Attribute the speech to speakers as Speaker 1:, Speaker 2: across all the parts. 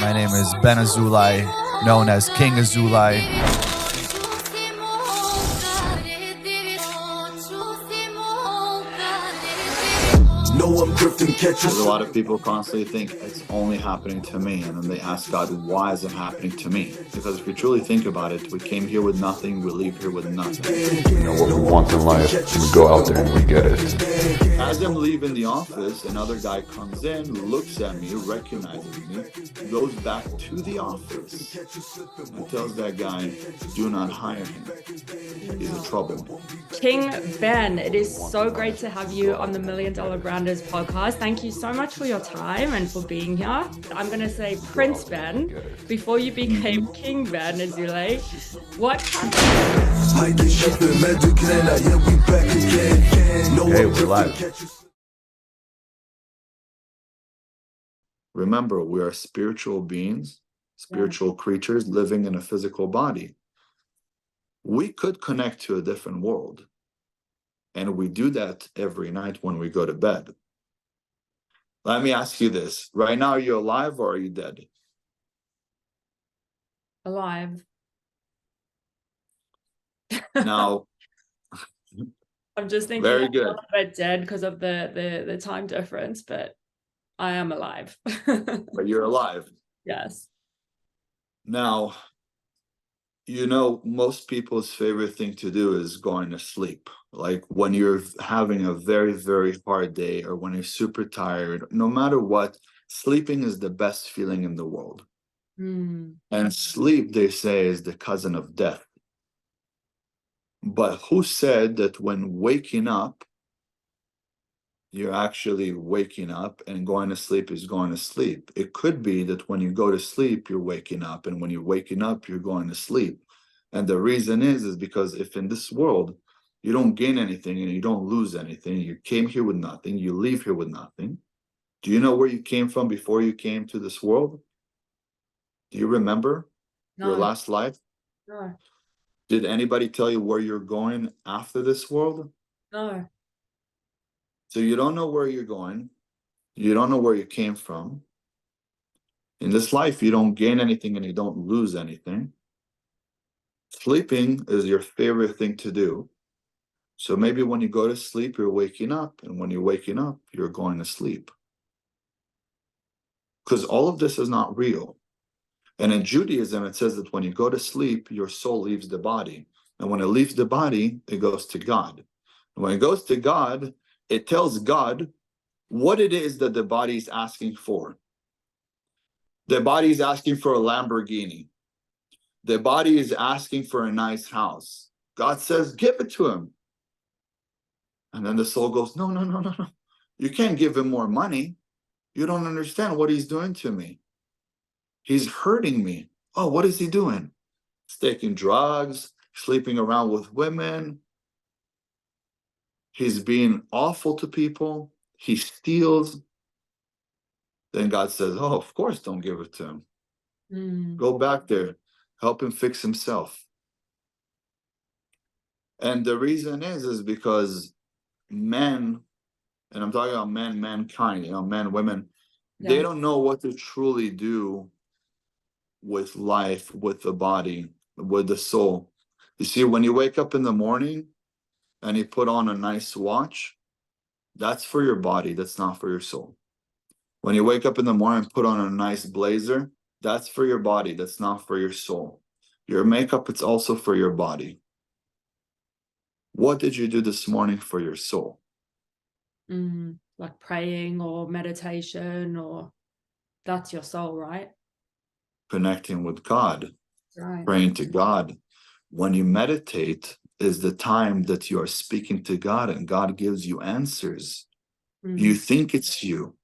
Speaker 1: My name is Ben Azoulay, known as King Azoulay.
Speaker 2: There's a lot of people constantly think it's only happening to me, and then they ask God, why is it happening to me? Because if we truly think about it, we came here with nothing, we leave here with nothing.
Speaker 3: We know what we want in life, we go out there and we get it.
Speaker 2: As I'm leaving the office, another guy comes in, looks at me, recognizes me, goes back to the office, and tells that guy, do not hire him. He's a trouble.
Speaker 4: King Ben, it is so great to have you on the $1 Million Grounders podcast. Thank you so much for your time and for being here. I'm going to say Prince Ben, before you became King Ben Azoulay. What happened?
Speaker 1: Okay, we're live.
Speaker 2: Remember, we are spiritual beings, spiritual creatures living in a physical body. We could connect to a different world. And we do that every night when we go to bed. Let me ask you this. Right now, are you alive or are you dead?
Speaker 4: Alive.
Speaker 2: Now,
Speaker 4: I'm just thinking
Speaker 2: very
Speaker 4: I'm
Speaker 2: good.
Speaker 4: a little bit dead because of the time difference, but I am alive.
Speaker 2: But you're alive.
Speaker 4: Yes.
Speaker 2: Now, you know, most people's favorite thing to do is going to sleep. Like when you're having a very, very hard day or when you're super tired, no matter what, sleeping is the best feeling in the world.
Speaker 4: Mm.
Speaker 2: And sleep, they say, is the cousin of death. But who said that when waking up, you're actually waking up and going to sleep is going to sleep? It could be that when you go to sleep, you're waking up, and when you're waking up, you're going to sleep. And the reason is because if in this world you don't gain anything and you don't lose anything, you came here with nothing, you leave here with nothing. Do you know where you came from before you came to this world? Do you remember your last life?
Speaker 4: No.
Speaker 2: Did anybody tell you where you're going after this world?
Speaker 4: No.
Speaker 2: So you don't know where you're going. You don't know where you came from. In this life, you don't gain anything and you don't lose anything. Sleeping is your favorite thing to do. So maybe when you go to sleep, you're waking up. And when you're waking up, you're going to sleep. Because all of this is not real. And in Judaism, it says that when you go to sleep, your soul leaves the body. And when it leaves the body, it goes to God. And when it goes to God, it tells God what it is that the body is asking for. The body is asking for a Lamborghini. The body is asking for a nice house. God says, give it to him. And then the soul goes, no, no, no, no, no. You can't give him more money. You don't understand what he's doing to me. He's hurting me. Oh, what is he doing? He's taking drugs, sleeping around with women. He's being awful to people. He steals. Then God says, oh, of course, don't give it to him.
Speaker 4: Mm.
Speaker 2: Go back there. Help him fix himself. And the reason is because men, and I'm talking about men, mankind, men, women, they don't know what to truly do with life, with the body, with the soul. You see, when you wake up in the morning and you put on a nice watch, that's for your body, that's not for your soul. When you wake up in the morning and put on a nice blazer, that's for your body, that's not for your soul. Your makeup, it's also for your body. What did you do this morning for your soul?
Speaker 4: Like praying or meditation, or that's your soul, right?
Speaker 2: Connecting with God,
Speaker 4: Right.
Speaker 2: praying to God. When you meditate is the time that you are speaking to God and God gives you answers. You think it's you,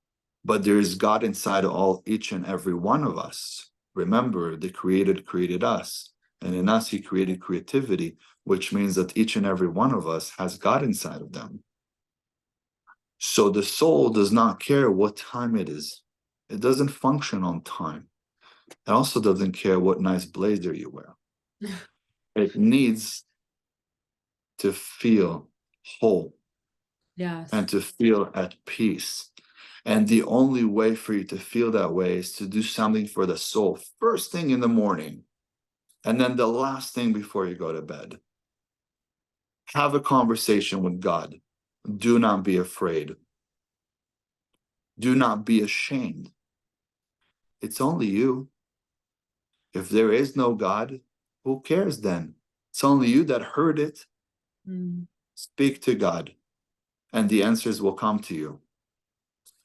Speaker 2: but there is God inside each and every one of us. Remember, the Creator created us, and in us he created creativity, which means that each and every one of us has God inside of them. So the soul does not care what time it is. It doesn't function on time. It also doesn't care what nice blazer you wear. It needs to feel whole.
Speaker 4: Yes.
Speaker 2: And to feel at peace. And the only way for you to feel that way is to do something for the soul first thing in the morning, and then the last thing before you go to bed. Have a conversation with God. Do not be afraid. Do not be ashamed. It's only you. If there is no God, who cares then? It's only you that heard it. Speak to God, and the answers will come to you.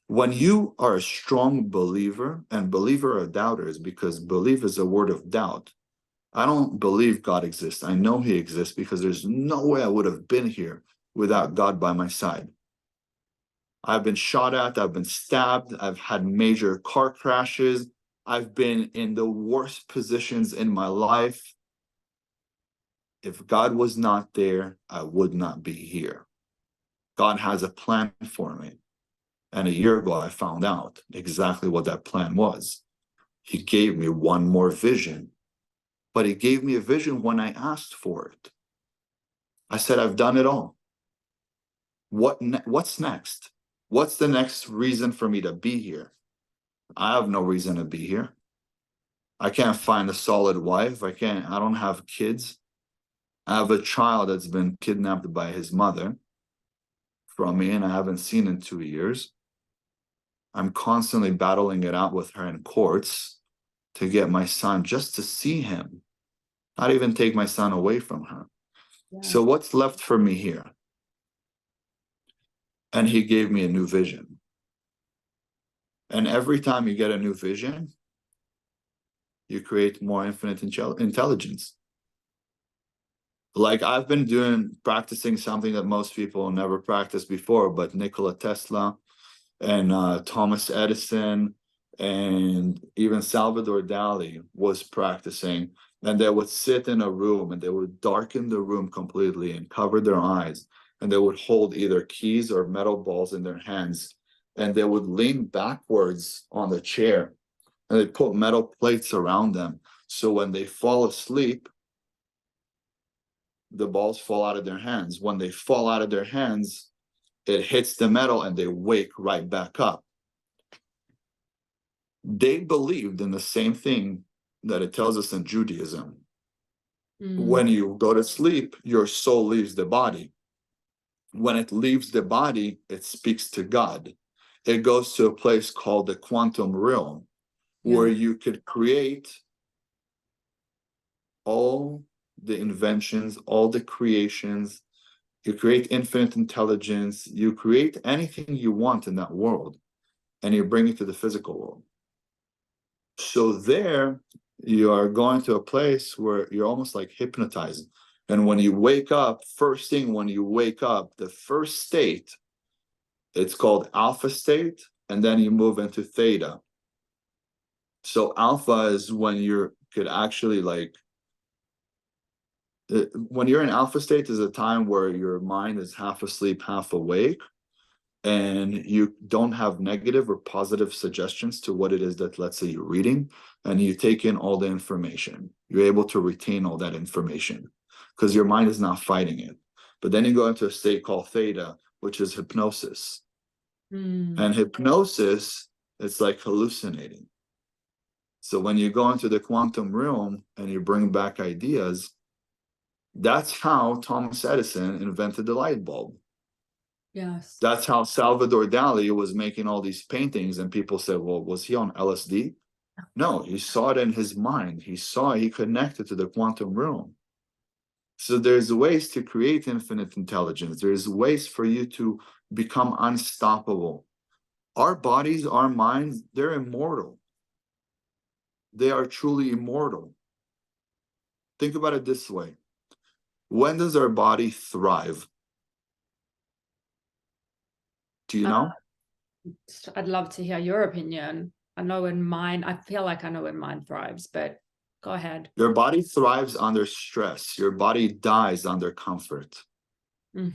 Speaker 2: When you are a strong believer, and believer are doubters, because believe is a word of doubt. I don't believe God exists. I know he exists because there's no way I would have been here without God by my side. I've been shot at, I've been stabbed, I've had major car crashes, I've been in the worst positions in my life. If God was not there, I would not be here. God has a plan for me. And a year ago, I found out exactly what that plan was. He gave me one more vision, but he gave me a vision when I asked for it. I said, I've done it all. What's next? What's the next reason for me to be here? I have no reason to be here. I can't find a solid wife. I don't have kids. I have a child that's been kidnapped by his mother from me, and I haven't seen in 2 years. I'm constantly battling it out with her in courts to get my son, just to see him, not even take my son away from her. Yeah. So what's left for me here? And he gave me a new vision. And every time you get a new vision, you create more infinite intelligence. Like I've been practicing something that most people never practiced before, but Nikola Tesla and Thomas Edison and even Salvador Dali was practicing. And they would sit in a room and they would darken the room completely and cover their eyes. And they would hold either keys or metal balls in their hands. And they would lean backwards on the chair. And they'd put metal plates around them. So when they fall asleep, the balls fall out of their hands. When they fall out of their hands, it hits the metal and they wake right back up. They believed in the same thing that it tells us in Judaism. When you go to sleep, your soul leaves the body. When it leaves the body, it speaks to God. It goes to a place called the quantum realm, where you could create all the inventions, all the creations. You create infinite intelligence. You create anything you want in that world, and you bring it to the physical world. So there, you are going to a place where you're almost like hypnotized. And when you wake up, first thing when you wake up, the first state, it's called alpha state, and then you move into theta. So alpha is when you could actually when you're in alpha state is a time where your mind is half asleep, half awake, and you don't have negative or positive suggestions to what it is that, let's say, you're reading, and you take in all the information. You're able to retain all that information because your mind is not fighting it. But then you go into a state called theta, which is hypnosis. And hypnosis, it's like hallucinating. So when you go into the quantum realm and you bring back ideas, that's how Thomas Edison invented the light bulb.
Speaker 4: Yes.
Speaker 2: That's how Salvador Dali was making all these paintings, and people said, well, was he on LSD? No, he saw it in his mind. He connected to the quantum realm. So there's ways to create infinite intelligence. There's ways for you to become unstoppable. Our bodies, our minds, they're immortal. They are truly immortal. Think about it this way. When does our body thrive? Do you know?
Speaker 4: I'd love to hear your opinion. I feel like I know when mine thrives, but go ahead.
Speaker 2: Your body thrives under stress. Your body dies under comfort. Wow.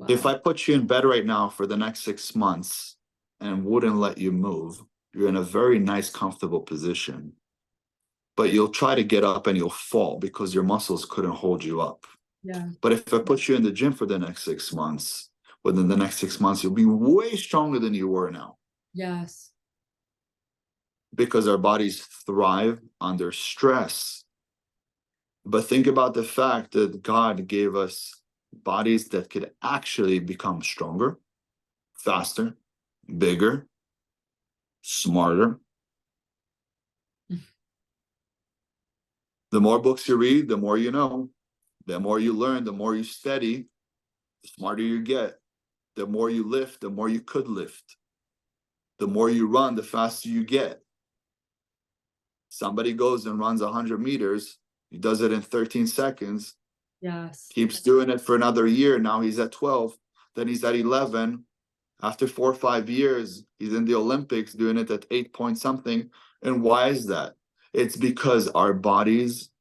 Speaker 2: If I put you in bed right now for the next 6 months and wouldn't let you move, you're in a very nice, comfortable position. But you'll try to get up and you'll fall because your muscles couldn't hold you up. Yeah. But if I put you in the gym for the next 6 months, within the next 6 months, you'll be way stronger than you were now.
Speaker 4: Yes.
Speaker 2: Because our bodies thrive under stress. But think about the fact that God gave us bodies that could actually become stronger, faster, bigger, smarter. The more books you read, the more you know. The more you learn, the more you study, the smarter you get. The more you lift, the more you could lift. The more you run, the faster you get. Somebody goes and runs 100 meters. He does it in 13 seconds.
Speaker 4: Yes.
Speaker 2: Keeps doing it for another year. Now he's at 12. Then he's at 11. After 4 or 5 years, he's in the Olympics doing it at 8 point something. And why is that? It's because our bodies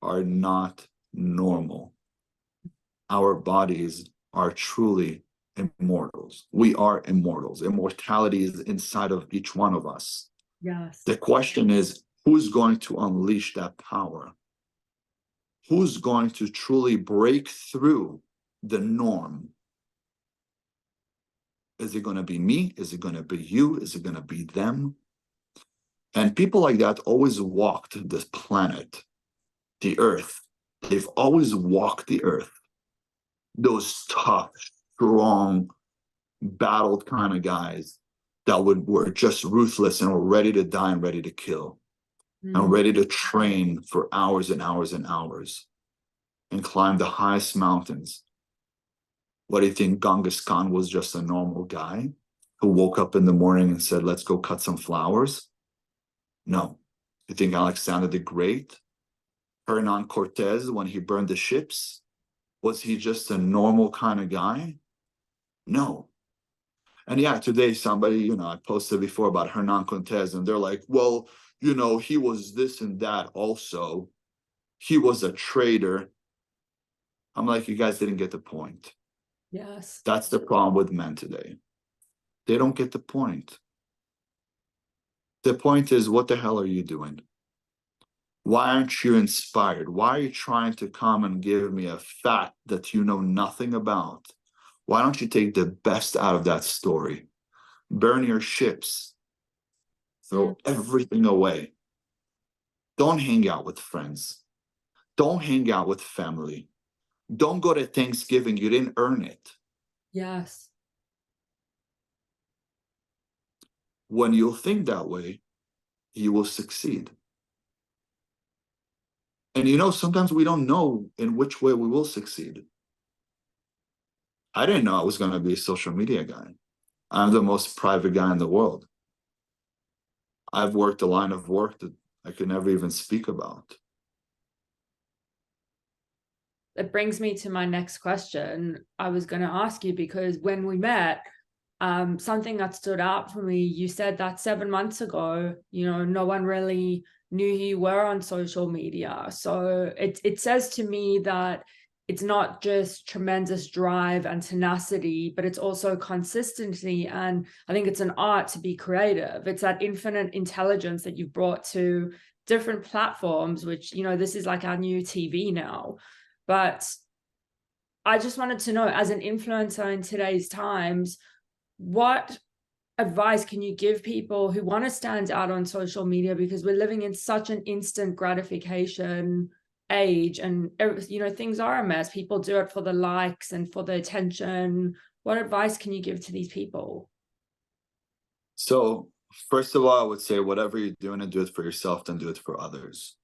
Speaker 2: are not normal. Our bodies are truly immortals. We are immortals. Immortality is inside of each one of us.
Speaker 4: Yes.
Speaker 2: The question is, who's going to unleash that power? Who's going to truly break through the norm? Is it going to be me? Is it going to be you? Is it going to be them? And people like that always walked this planet, the earth. They've always walked the earth. Those tough, strong, battled kind of guys that were just ruthless and were ready to die and ready to kill. And ready to train for hours and hours and hours and climb the highest mountains. What do you think? Genghis Khan was just a normal guy who woke up in the morning and said, let's go cut some flowers? No. You think Alexander the Great, Hernan Cortez, when he burned the ships, was he just a normal kind of guy? No. And yeah, today somebody, I posted before about Hernan Cortez, and they're like, well, he was this and that also. He was a traitor. I'm like, you guys didn't get the point.
Speaker 4: Yes.
Speaker 2: That's the problem with men today. They don't get the point. The point is, what the hell are you doing? Why aren't you inspired? Why are you trying to come and give me a fact that you know nothing about? Why don't you take the best out of that story? Burn your ships. Throw everything away. Don't hang out with friends. Don't hang out with family. Don't go to Thanksgiving. You didn't earn it.
Speaker 4: Yes.
Speaker 2: When you'll think that way, you will succeed. And sometimes we don't know in which way we will succeed. I didn't know I was going to be a social media guy. I'm the most private guy in the world. I've worked a line of work that I could never even speak about.
Speaker 4: It brings me to my next question. I was going to ask you, because when we met, something that stood out for me, you said that 7 months ago, no one really knew who you were on social media. So it says to me that it's not just tremendous drive and tenacity, but it's also consistency. And I think it's an art to be creative. It's that infinite intelligence that you've brought to different platforms, which, this is like our new TV now. But I just wanted to know, as an influencer in today's times, what advice can you give people who want to stand out on social media? Because we're living in such an instant gratification age, and things are a mess. People do it for the likes and for the attention. What advice can you give to these people?
Speaker 2: So first of all, I would say whatever you're doing, and do it for yourself, then do it for others.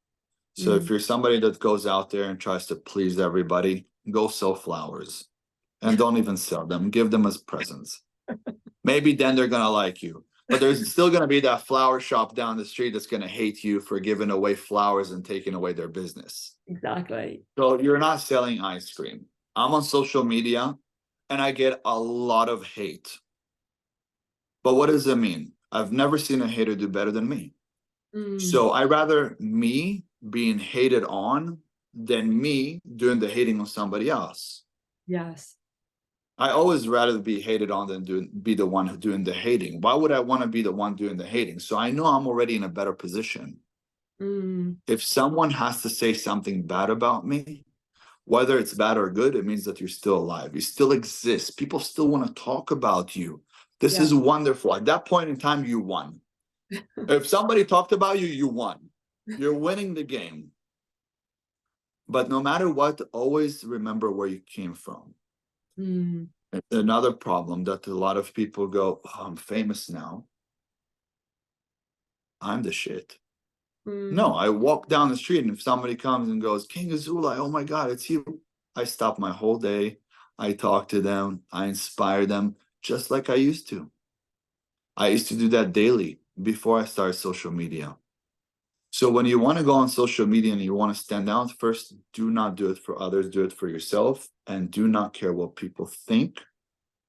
Speaker 2: So if you're somebody that goes out there and tries to please everybody, go sell flowers and don't even sell them. Give them as presents. Maybe then they're going to like you. But there's still going to be that flower shop down the street that's going to hate you for giving away flowers and taking away their business.
Speaker 4: Exactly.
Speaker 2: So you're not selling ice cream. I'm on social media and I get a lot of hate. But what does it mean? I've never seen a hater do better than me. So I rather me being hated on than me doing the hating on somebody else.
Speaker 4: Yes.
Speaker 2: I always rather be hated on than be the one doing the hating. Why would I want to be the one doing the hating? So I know I'm already in a better position. If someone has to say something bad about me, Whether it's bad or good, it means that you're still alive. You still exist. People still want to talk about you. This is wonderful. At that point in time, you won. If somebody talked about you, you won. You're winning the game. But no matter what, always remember where you came from. Another problem that a lot of people go, oh, I'm famous now. I'm the shit. No, I walk down the street, and if somebody comes and goes, King Azoulay, oh my God, it's you. I stop my whole day. I talk to them. I inspire them just like I used to. I used to do that daily before I started social media. So when you want to go on social media and you want to stand out, first, do not do it for others. Do it for yourself, and do not care what people think.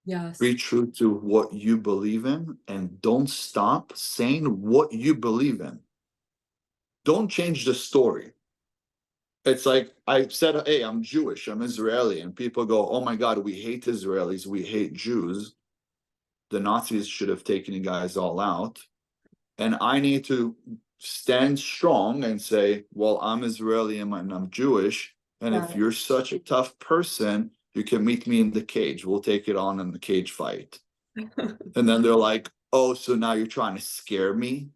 Speaker 4: Yes.
Speaker 2: Be true to what you believe in, and don't stop saying what you believe in. Don't change the story. It's like I said, hey, I'm Jewish, I'm Israeli, and people go, oh my God, we hate Israelis, we hate Jews. The Nazis should have taken you guys all out. And I need to stand strong and say, well, I'm Israeli and I'm Jewish. And if you're such a tough person, you can meet me in the cage. We'll take it on in the cage fight. And then they're like, oh, so now you're trying to scare me?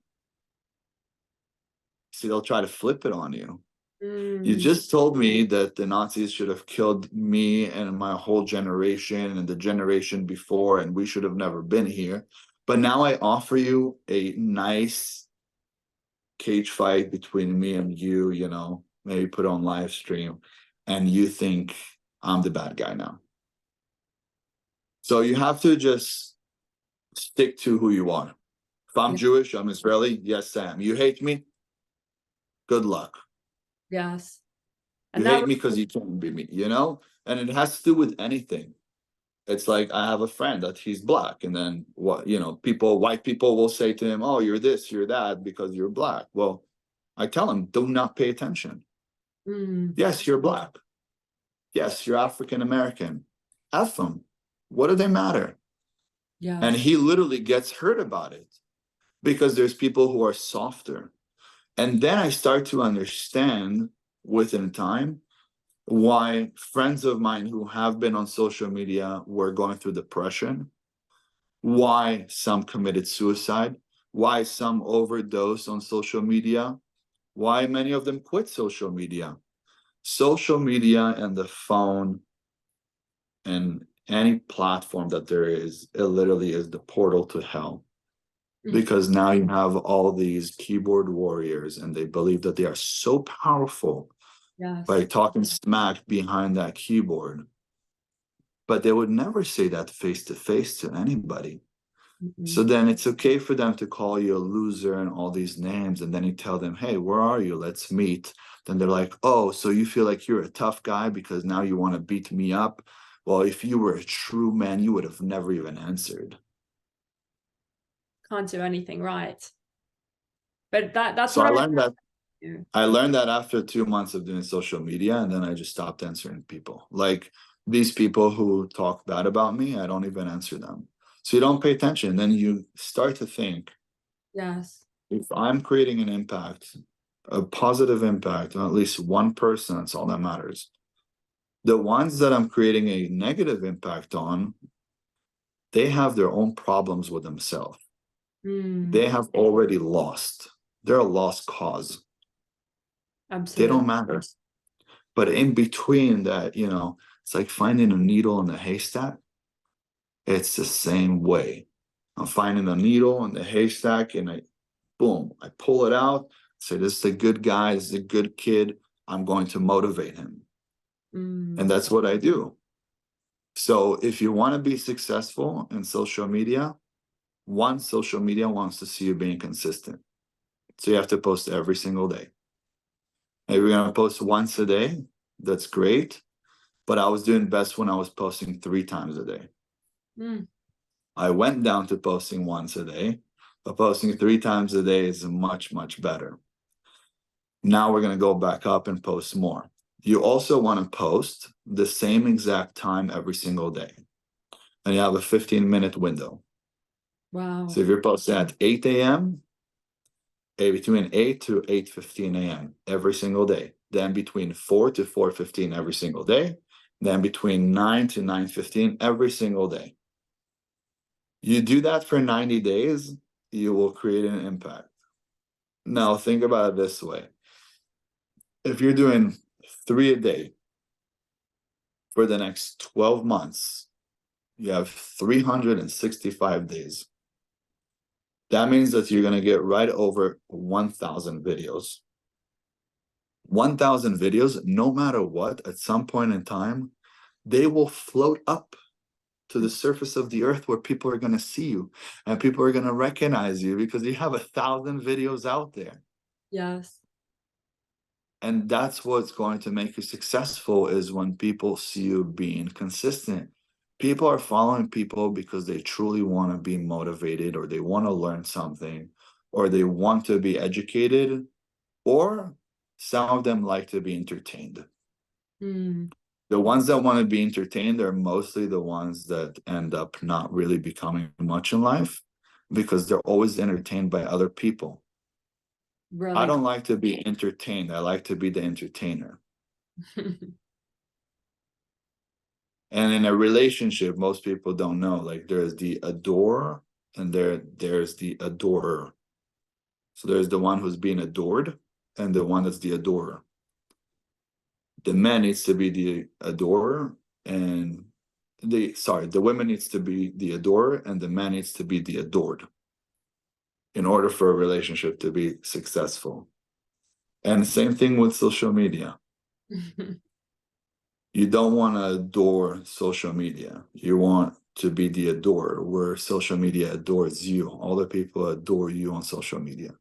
Speaker 2: See, they'll try to flip it on you. You just told me that the Nazis should have killed me and my whole generation and the generation before, and we should have never been here. But now I offer you a nice cage fight between me and you, you know, maybe put on live stream, and you think I'm the bad guy now. So you have to just stick to who you are. If I'm Jewish, I'm Israeli, yes, Sam. You hate me? Good luck.
Speaker 4: Yes.
Speaker 2: And you hate me because you can't be me, you know? And it has to do with anything. It's like I have a friend that he's black, and then what, you know, white people will say to him, oh, you're this, you're that because you're black. Well, I tell him, do not pay attention. Yes, you're black. Yes, you're African American. F them. What do they matter?
Speaker 4: Yes.
Speaker 2: And he literally gets hurt about it because there's people who are softer. And then I start to understand within time why friends of mine who have been on social media were going through depression, why some committed suicide, why some overdosed on social media, why many of them quit social media. Social media and the phone and any platform that there is, it literally is the portal to hell. Because now you have all these keyboard warriors, and they believe that they are so powerful by talking smack behind that keyboard. But they would never say that face to face to anybody. So then it's okay for them to call you a loser and all these names. And then you tell them, hey, where are you? Let's meet. Then they're like, oh, so you feel like you're a tough guy because now you want to beat me up? Well, if you were a true man, you would have never even answered.
Speaker 4: Can't do anything right. But that's
Speaker 2: so
Speaker 4: what
Speaker 2: I learned that after 2 months of doing social media, and then I just stopped answering people. Like these people who talk bad about me, I don't even answer them. So you don't pay attention. Then you start to think,
Speaker 4: yes,
Speaker 2: if I'm creating an impact, a positive impact on at least one person, that's all that matters. The ones that I'm creating a negative impact on, they have their own problems with themselves. They have already lost. They're a lost cause.
Speaker 4: Absolutely.
Speaker 2: They don't matter. But in between that, you know, it's like finding a needle in a haystack. It's the same way. I'm finding a needle in the haystack, and I pull it out, say, this is a good guy, this is a good kid. I'm going to motivate him. And that's what I do. So if you want to be successful in social media, social media wants to see you being consistent. So you have to post every single day. If you're going to post once a day, that's great. But I was doing best when I was posting 3 times a day. I went down to posting once a day, but posting 3 times a day is much, much better. Now we're going to go back up and post more. You also want to post the same exact time every single day. And you have a 15-minute window.
Speaker 4: Wow.
Speaker 2: So if you're posting at 8 a.m., between 8 to 8:15 a.m. every single day, then between 4 to 4:15 every single day, then between 9 to 9:15 every single day. You do that for 90 days, you will create an impact. Now, think about it this way. If you're doing 3 a day for the next 12 months, you have 365 days. That means that you're going to get right over 1,000 videos. 1,000 videos, no matter what, at some point in time, they will float up to the surface of the earth where people are going to see you and people are going to recognize you because you have 1,000 videos out there.
Speaker 4: Yes.
Speaker 2: And that's what's going to make you successful, is when people see you being consistent. People are following people because they truly want to be motivated, or they want to learn something, or they want to be educated, or some of them like to be entertained. The ones that want to be entertained are mostly the ones that end up not really becoming much in life, because they're always entertained by other people.
Speaker 4: Really?
Speaker 2: I don't like to be entertained. I like to be the entertainer. And in a relationship, most people don't know, like, there's the adorer and there's the adorer. So there's the one who's being adored and the one that's the adorer. The man needs to be the adorer, and the woman needs to be the adorer, and the man needs to be the adored, in order for a relationship to be successful. And same thing with social media. You don't want to adore social media. You want to be the adorer, where social media adores you. All the people adore you on social media.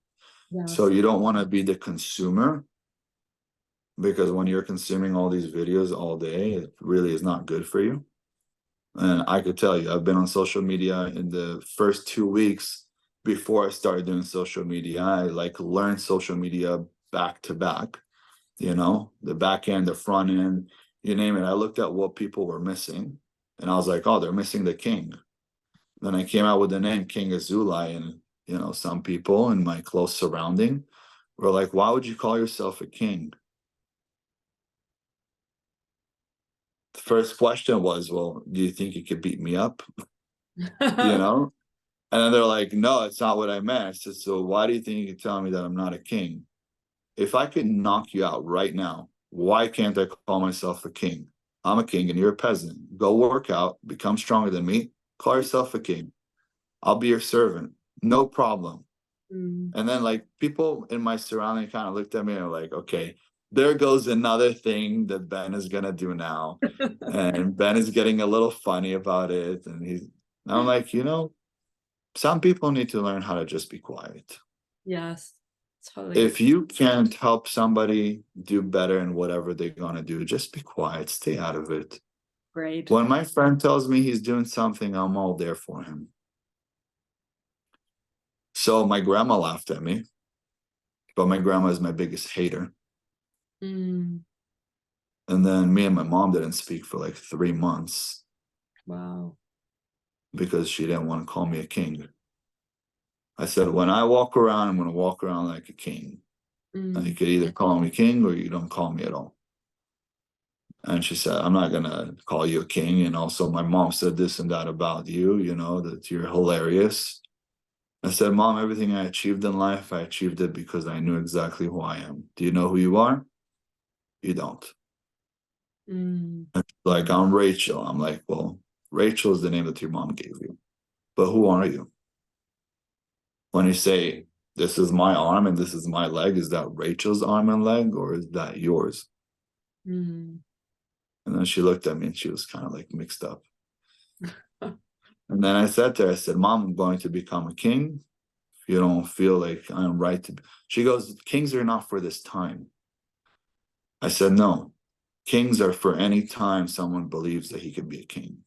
Speaker 4: Yes.
Speaker 2: So you don't want to be the consumer, because when you're consuming all these videos all day, it really is not good for you. And I could tell you, I've been on social media in the first 2 weeks before I started doing social media. I learned social media back to back, the back end, the front end, you name it. I looked at what people were missing, and I was like, oh, they're missing the king. Then I came out with the name King Azoulay, and some people in my close surrounding were like, why would you call yourself a king? The first question was, well, do you think you could beat me up? And then they're like, no, it's not what I meant. I said, so why do you think you can tell me that I'm not a king? If I could knock you out right now, why can't I call myself a king? I'm a king and you're a peasant. Go work out, become stronger than me, call yourself a king. I'll be your servant. No problem. And then people in my surrounding kind of looked at me and were like, okay, there goes another thing that Ben is going to do now. And Ben is getting a little funny about it. And I'm like, some people need to learn how to just be quiet.
Speaker 4: Yes, totally.
Speaker 2: If you can't help somebody do better in whatever they're going to do, just be quiet. Stay out of it.
Speaker 4: Great.
Speaker 2: When my friend tells me he's doing something, I'm all there for him. So my grandma laughed at me, but my grandma is my biggest hater. And then me and my mom didn't speak for 3 months.
Speaker 4: Wow.
Speaker 2: Because she didn't want to call me a king. I said, when I walk around, I'm going to walk around like a king. And you could either call me king or you don't call me at all. And she said, I'm not going to call you a king. And also my mom said this and that about you, that you're hilarious. I said, Mom, everything I achieved in life, I achieved it because I knew exactly who I am. Do you know who you are? You don't. Like, I'm Rachel. I'm like, well, Rachel is the name that your mom gave you. But who are you? When you say, this is my arm and this is my leg, is that Rachel's arm and leg, or is that yours? And then she looked at me and she was kind of mixed up. And then I said to her, I said, Mom, I'm going to become a king. If you don't feel like I'm right to be. She goes, kings are not for this time. I said, no, kings are for any time someone believes that he can be a king.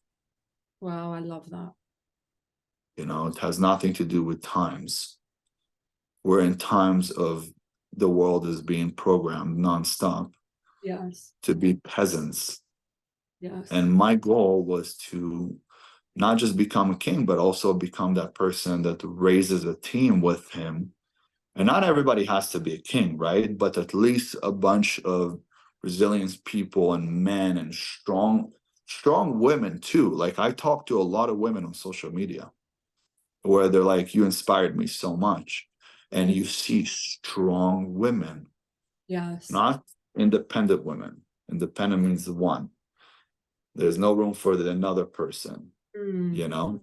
Speaker 4: Wow, I love that.
Speaker 2: It has nothing to do with times. We're in times of the world is being programmed nonstop.
Speaker 4: Yes.
Speaker 2: To be peasants.
Speaker 4: Yes.
Speaker 2: And my goal was to not just become a king, but also become that person that raises a team with him And not everybody has to be a king, right? But at least a bunch of resilient people and men and strong women too. Like I talk to a lot of women on social media where they're like, you inspired me so much. And you see strong women,
Speaker 4: Yes.
Speaker 2: not independent women. Independent means the one. There's no room for another person, you know?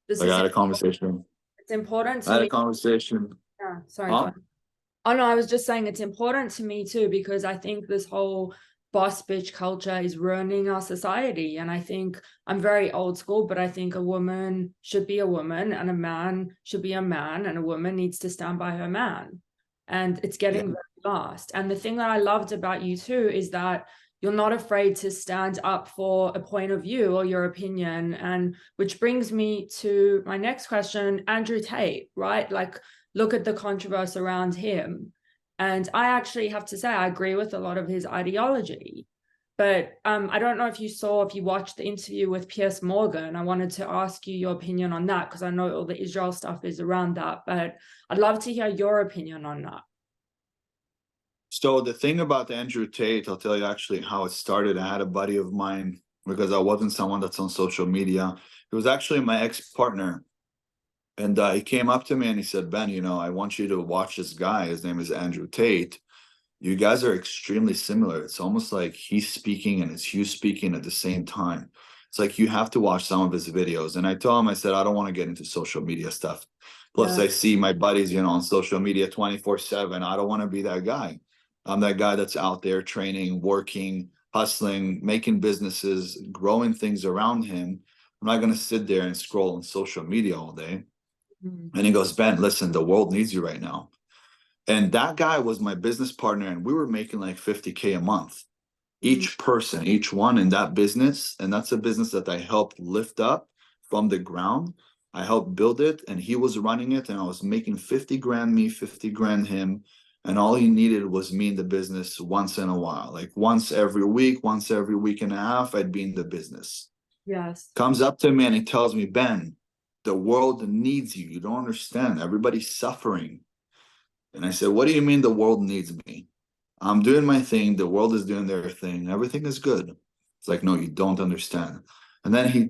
Speaker 4: This
Speaker 2: Like
Speaker 4: is
Speaker 2: I had a conversation.
Speaker 4: it's important
Speaker 2: I
Speaker 4: to
Speaker 2: had
Speaker 4: me.
Speaker 2: a conversation.
Speaker 4: Yeah, sorry.
Speaker 2: Huh?
Speaker 4: Go on. Oh no, I was just saying it's important to me too, because I think this whole boss bitch culture is ruining our society. And I think I'm very old school, but I think a woman should be a woman and a man should be a man, and a woman needs to stand by her man. And it's getting very lost. And the thing that I loved about you too is that you're not afraid to stand up for a point of view or your opinion. And which brings me to my next question, Andrew Tate, right? Like, look at the controversy around him. And I actually have to say, I agree with a lot of his ideology. But I don't know if you watched the interview with Piers Morgan. I wanted to ask you your opinion on that, because I know all the Israel stuff is around that. But I'd love to hear your opinion on that.
Speaker 2: So the thing about Andrew Tate, I'll tell you actually how it started. I had a buddy of mine, because I wasn't someone that's on social media. It was actually my ex-partner. And he came up to me and he said, Ben, you know, I want you to watch this guy. His name is Andrew Tate. You guys are extremely similar. It's almost like he's speaking and it's you speaking at the same time. It's like you have to watch some of his videos. And I told him, I said, I don't want to get into social media stuff. Plus, I see my buddies, you know, on social media 24/7. I don't want to be that guy. I'm that guy that's out there training, working, hustling, making businesses, growing things around him. I'm not going to sit there and scroll on social media all day. And he goes, Ben, listen, the world needs you right now. And that guy was my business partner, and we were making like 50K a month, each person, each one in that business. And that's a business that I helped lift up from the ground. I helped build it, and he was running it, and I was making 50 grand me, 50 grand him. And all he needed was me in the business once in a while, like once every week and a half, I'd be in the business.
Speaker 4: Yes.
Speaker 2: Comes up to me and he tells me, Ben, the world needs you. You don't understand. Everybody's suffering. And I said, what do you mean the world needs me? I'm doing my thing. The world is doing their thing. Everything is good. It's like, no, you don't understand. And then he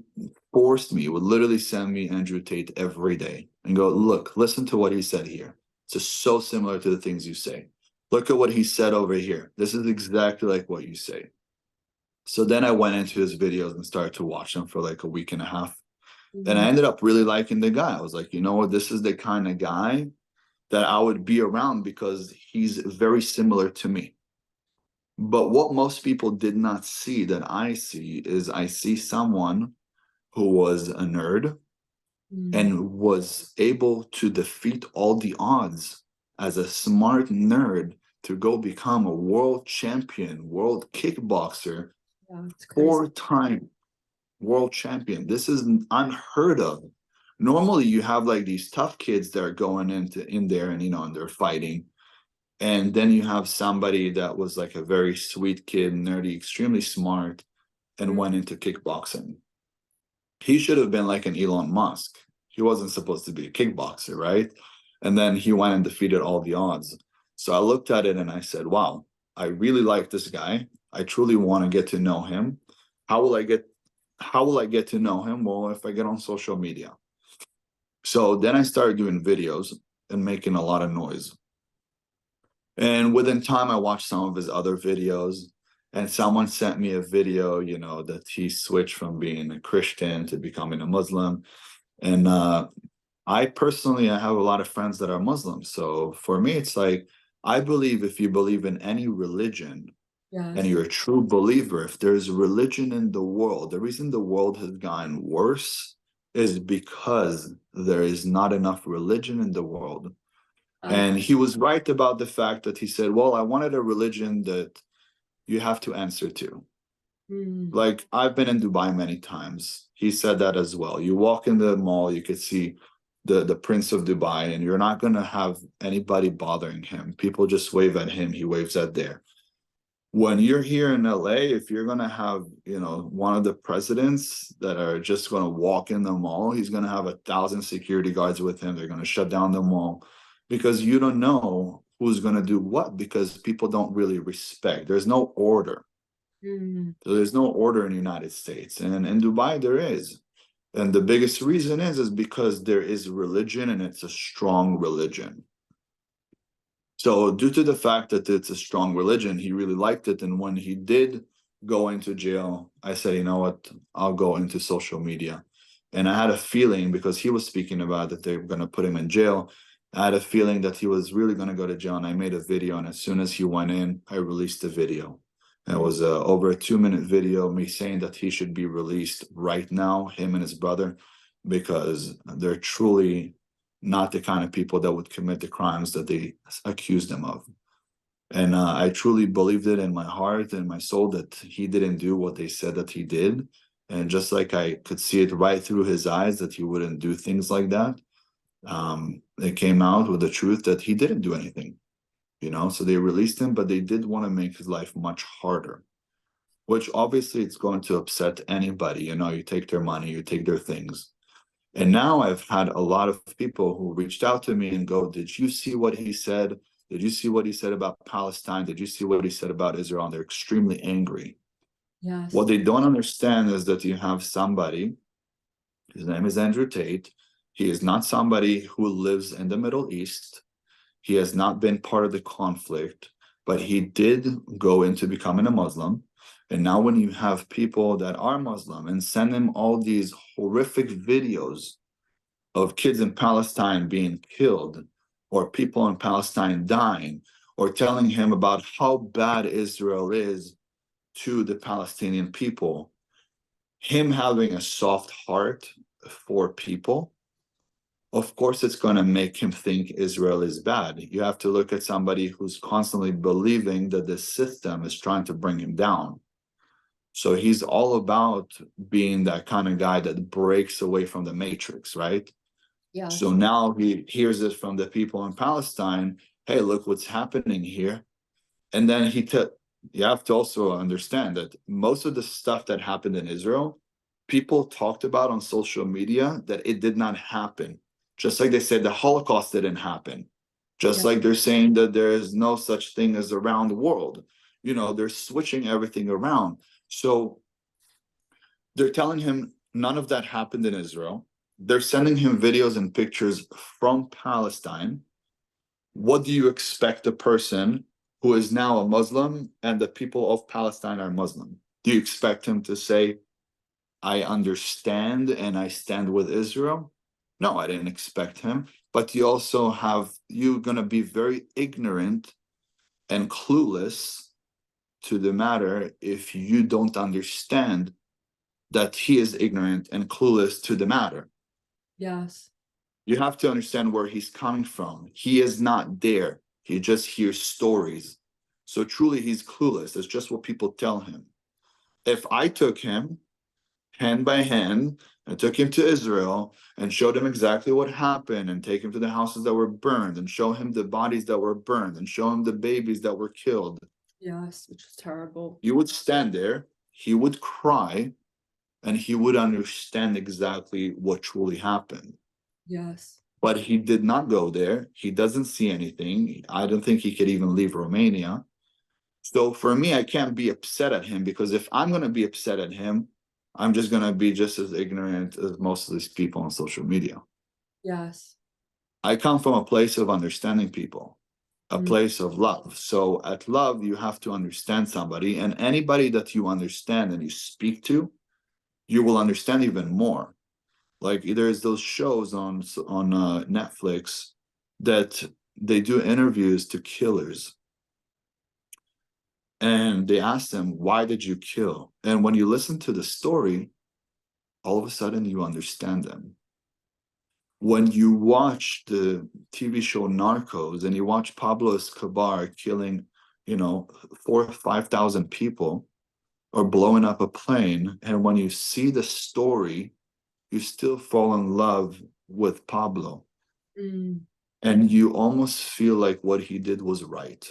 Speaker 2: forced me, would literally send me Andrew Tate every day and go, look, listen to what he said here. It's just so similar to the things you say. Look at what he said over here. This is exactly like what you say. So then I went into his videos and started to watch them for like a week and a half. And I ended up really liking the guy. I was like, you know what? This is the kind of guy that I would be around because he's very similar to me. But what most people did not see that I see is I see someone who was a nerd and was able to defeat all the odds as a smart nerd to go become a world champion, world kickboxer, 4-time world champion. This is unheard of. Normally you have like these tough kids that are going in there and, you know, and they're fighting. And then you have somebody that was like a very sweet kid, nerdy, extremely smart, and went into kickboxing. He should have been like an Elon Musk. He wasn't supposed to be a kickboxer, right? And then he went and defeated all the odds. So I looked at it and I said, wow, I really like this guy. I truly want to get to know him. How will I get to know him? Well, if I get on social media. So then I started doing videos and making a lot of noise. And within time, I watched some of his other videos, and someone sent me a video, you know, that he switched from being a Christian to becoming a Muslim. And I personally have a lot of friends that are Muslims. So for me, it's like, I believe if you believe in any religion, and you're a true believer, if there's religion in the world, the reason the world has gotten worse is because there is not enough religion in the world. And he was right about the fact that he said, well, I wanted a religion that you have to answer to. Like, I've been in Dubai many times. He said that as well. You walk in the mall, you could see the Prince of Dubai, and you're not going to have anybody bothering him. People just wave at him. He waves at there. When you're here in LA, if you're going to have, you know, one of the presidents that are just going to walk in the mall, he's going to have 1,000 security guards with him. They're going to shut down the mall. because you don't know who's going to do what, because people don't really respect. There's no order. So there's no order in the United States, and in Dubai there is. And the biggest reason is because there is religion, and it's a strong religion. So due to the fact that it's a strong religion, he really liked it. And when he did go into jail, I said, you know what, I'll go into social media. And I had a feeling, because he was speaking about that they were going to put him in jail, I had a feeling that he was really going to go to jail. And I made a video, and as soon as he went in, I released the video. And it was over a 2-minute video, me saying that he should be released right now, him and his brother, because they're truly not the kind of people that would commit the crimes that they accused them of. And I truly believed it in my heart and my soul that he didn't do what they said that he did. And just like I could see it right through his eyes that he wouldn't do things like that, it came out with the truth that he didn't do anything. So they released him, but they did want to make his life much harder, which obviously it's going to upset anybody. You take their money, you take their things. And now I've had a lot of people who reached out to me and go, did you see what he said? Did you see what he said about Palestine? Did you see what he said about Israel? And they're extremely angry.
Speaker 4: Yes.
Speaker 2: What they don't understand is that you have somebody, his name is Andrew Tate. He is not somebody who lives in the Middle East. He has not been part of the conflict, but he did go into becoming a Muslim. And now when you have people that are Muslim and send him all these horrific videos of kids in Palestine being killed, or people in Palestine dying, or telling him about how bad Israel is to the Palestinian people, him having a soft heart for people, of course, it's going to make him think Israel is bad. You have to look at somebody who's constantly believing that the system is trying to bring him down. So he's all about being that kind of guy that breaks away from the matrix, right?
Speaker 4: Yeah.
Speaker 2: So now he hears it from the people in Palestine. Hey, look what's happening here. And then you have to also understand that most of the stuff that happened in Israel, people talked about on social media that it did not happen. Just like they said the Holocaust didn't happen. Just like they're saying that there is no such thing as around the world. They're switching everything around. So they're telling him none of that happened in Israel. They're sending him videos and pictures from Palestine. What do you expect a person who is now a Muslim and the people of Palestine are Muslim? Do you expect him to say, I understand and I stand with Israel? No, I didn't expect him. But you're going to be very ignorant and clueless to the matter if you don't understand that he is ignorant and clueless to the matter.
Speaker 4: Yes.
Speaker 2: You have to understand where he's coming from. He is not there. He just hears stories. So truly he's clueless. It's just what people tell him. If I took him hand by hand and took him to Israel and showed him exactly what happened and take him to the houses that were burned and show him the bodies that were burned and show him the babies that were killed.
Speaker 4: Yes, which is terrible.
Speaker 2: You would stand there, he would cry, and he would understand exactly what truly happened.
Speaker 4: Yes.
Speaker 2: But he did not go there. He doesn't see anything. I don't think he could even leave Romania. So for me, I can't be upset at him, because if I'm going to be upset at him, I'm just going to be just as ignorant as most of these people on social media.
Speaker 4: Yes.
Speaker 2: I come from a place of understanding people, a place of love. So at love, you have to understand somebody, and anybody that you understand and you speak to, you will understand even more. Like there's those shows on Netflix that they do interviews to killers. And they ask them, why did you kill? And when you listen to the story, all of a sudden you understand them. When you watch the TV show Narcos and you watch Pablo Escobar killing, 4,000 or 5,000 people or blowing up a plane, and when you see the story, you still fall in love with Pablo. And you almost feel like what he did was right.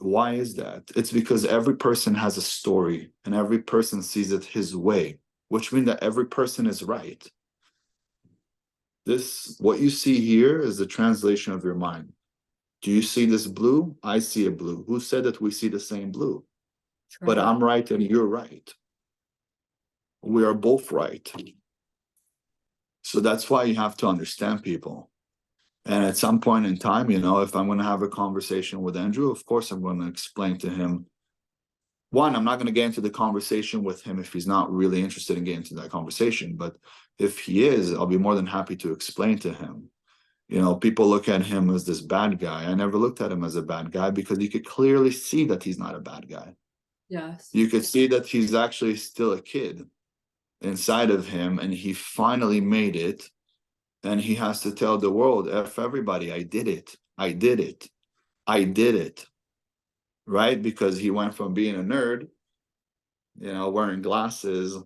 Speaker 2: Why is that? It's because every person has a story and every person sees it his way, which means that every person is right. what you see here is the translation of your mind. Do you see this blue? I see a blue. Who said that we see the same blue? But I'm right and you're right. We are both right. So that's why you have to understand people. And at some point in time, if I'm going to have a conversation with Andrew, of course, I'm going to explain to him. One, I'm not going to get into the conversation with him if he's not really interested in getting into that conversation. But if he is, I'll be more than happy to explain to him. People look at him as this bad guy. I never looked at him as a bad guy because you could clearly see that he's not a bad guy.
Speaker 4: Yes.
Speaker 2: You could see that he's actually still a kid inside of him, and he finally made it. And he has to tell the world, F everybody, I did it. I did it. I did it. Right? Because he went from being a nerd, wearing glasses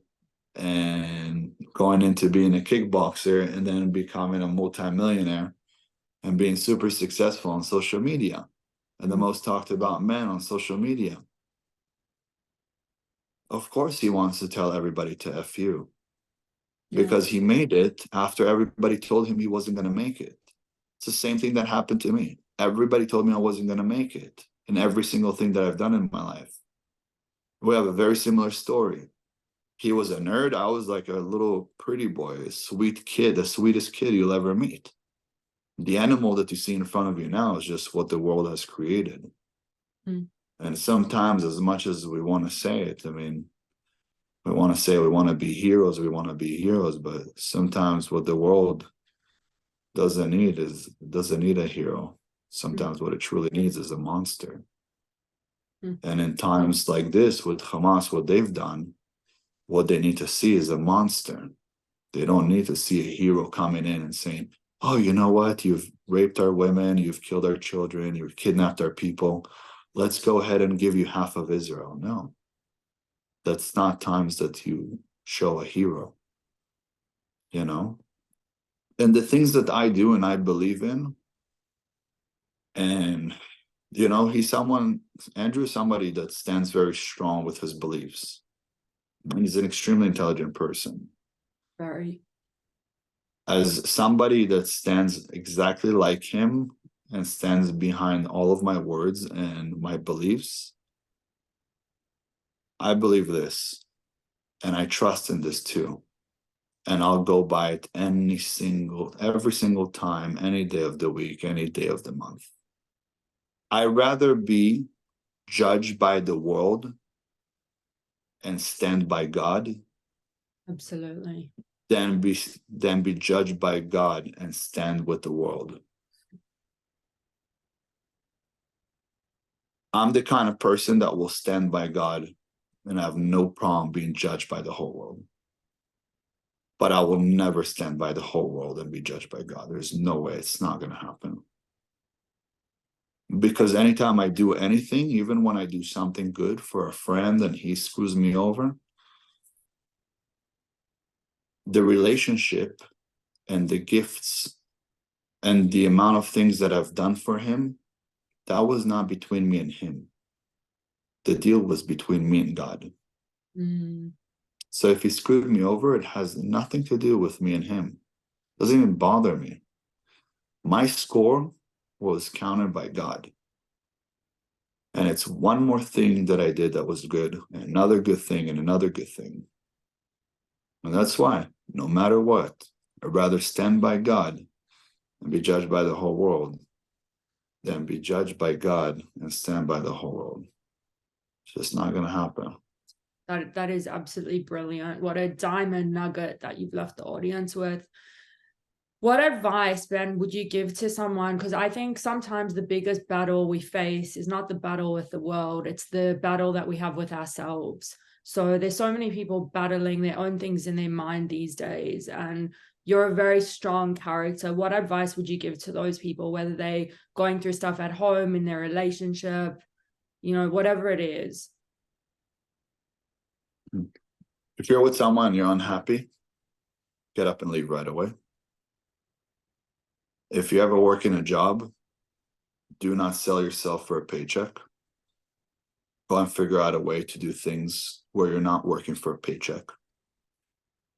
Speaker 2: and going into being a kickboxer and then becoming a multimillionaire and being super successful on social media and the most talked about man on social media. Of course, he wants to tell everybody to F you because he made it after everybody told him he wasn't going to make it. It's the same thing that happened to me. Everybody told me I wasn't going to make it in every single thing that I've done in my life. We have a very similar story. He was a nerd. I was like a little pretty boy, a sweet kid, the sweetest kid you'll ever meet. The animal that you see in front of you now is just what the world has created. And sometimes, as much as we want to say it, we want to say we want to be heroes, but sometimes what the world doesn't need a hero. Sometimes what it truly needs is a monster. And in times like this with Hamas, what they've done, what they need to see is a monster. They don't need to see a hero coming in and saying, oh, you know what? You've raped our women, you've killed our children, you've kidnapped our people. Let's go ahead and give you half of Israel. No, that's not times that you show a hero, And the things that I do and I believe in, and Andrew is somebody that stands very strong with his beliefs. And he's an extremely intelligent person.
Speaker 4: Very.
Speaker 2: As somebody that stands exactly like him and stands behind all of my words and my beliefs, I believe this, and I trust in this too. And I'll go by it every single time, any day of the week, any day of the month. I'd rather be judged by the world and stand by God.
Speaker 4: Absolutely.
Speaker 2: Than be judged by God and stand with the world. I'm the kind of person that will stand by God and have no problem being judged by the whole world. But I will never stand by the whole world and be judged by God. There's no way. It's not going to happen. Because anytime I do anything, even when I do something good for a friend and he screws me over, the relationship and the gifts and the amount of things that I've done for him, that was not between me and him. The deal was between me and God. So if he screwed me over, it has nothing to do with me and him. It doesn't even bother me. My score was counted by God. And it's one more thing that I did that was good, and another good thing, and another good thing. And that's why, no matter what, I'd rather stand by God and be judged by the whole world than be judged by God and stand by the whole world. It's just not going to happen.
Speaker 4: That is absolutely brilliant. What a diamond nugget that you've left the audience with. What advice, Ben, would you give to someone? Because I think sometimes the biggest battle we face is not the battle with the world. It's the battle that we have with ourselves. So there's so many people battling their own things in their mind these days. And you're a very strong character. What advice would you give to those people, whether they're going through stuff at home, in their relationship, whatever it is?
Speaker 2: If you're with someone and you're unhappy, get up and leave right away. If you ever work in a job, do not sell yourself for a paycheck. Go and figure out a way to do things where you're not working for a paycheck.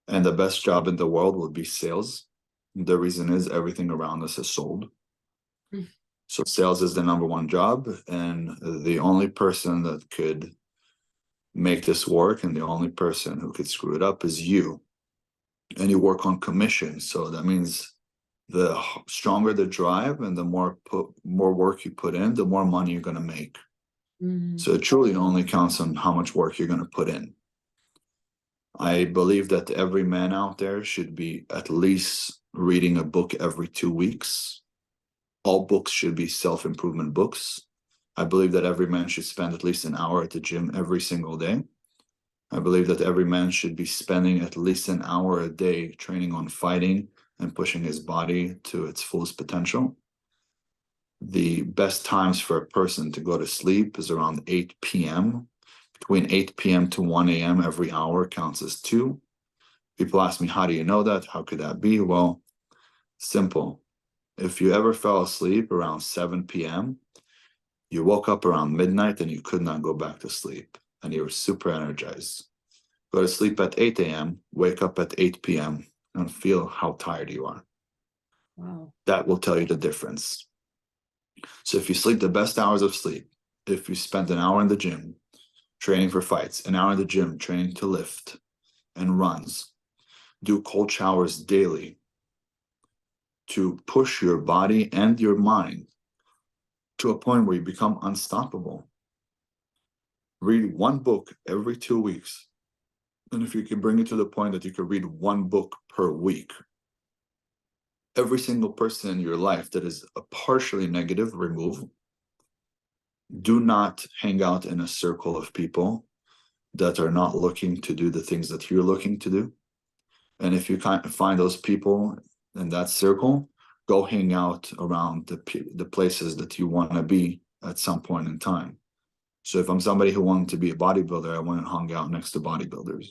Speaker 2: And the best job in the world would be sales. The reason is everything around us is sold.
Speaker 4: Mm.
Speaker 2: So sales is the number one job, and the only person that could make this work and the only person who could screw it up is you. And you work on commission. So that means the stronger the drive and the more work you put in, the more money you're going to make. So it truly only counts on how much work you're going to put in. I believe that every man out there should be at least reading a book every 2 weeks. All books should be self-improvement books. I believe that every man should spend at least an hour at the gym every single day. I believe that every man should be spending at least an hour a day training on fighting and pushing his body to its fullest potential. The best times for a person to go to sleep is around 8 p.m. Between 8 p.m. to 1 a.m. every hour counts as 2. People ask me, how do you know that? How could that be? Well, simple. If you ever fell asleep around 7 p.m., you woke up around midnight and you could not go back to sleep, and you were super energized. Go to sleep at 8 a.m., wake up at 8 p.m., and feel how tired you are.
Speaker 4: Wow.
Speaker 2: That will tell you the difference. So if you sleep the best hours of sleep, if you spend an hour in the gym training for fights, an hour in the gym training to lift and runs, do cold showers daily to push your body and your mind to a point where you become unstoppable. Read one book every 2 weeks. And if you can bring it to the point that you can read one book per week, every single person in your life that is a partially negative, remove. Do not hang out in a circle of people that are not looking to do the things that you're looking to do. And if you can't find those people in that circle, go hang out around the places that you want to be at some point in time. So if I'm somebody who wanted to be a bodybuilder, I went and hung out next to bodybuilders.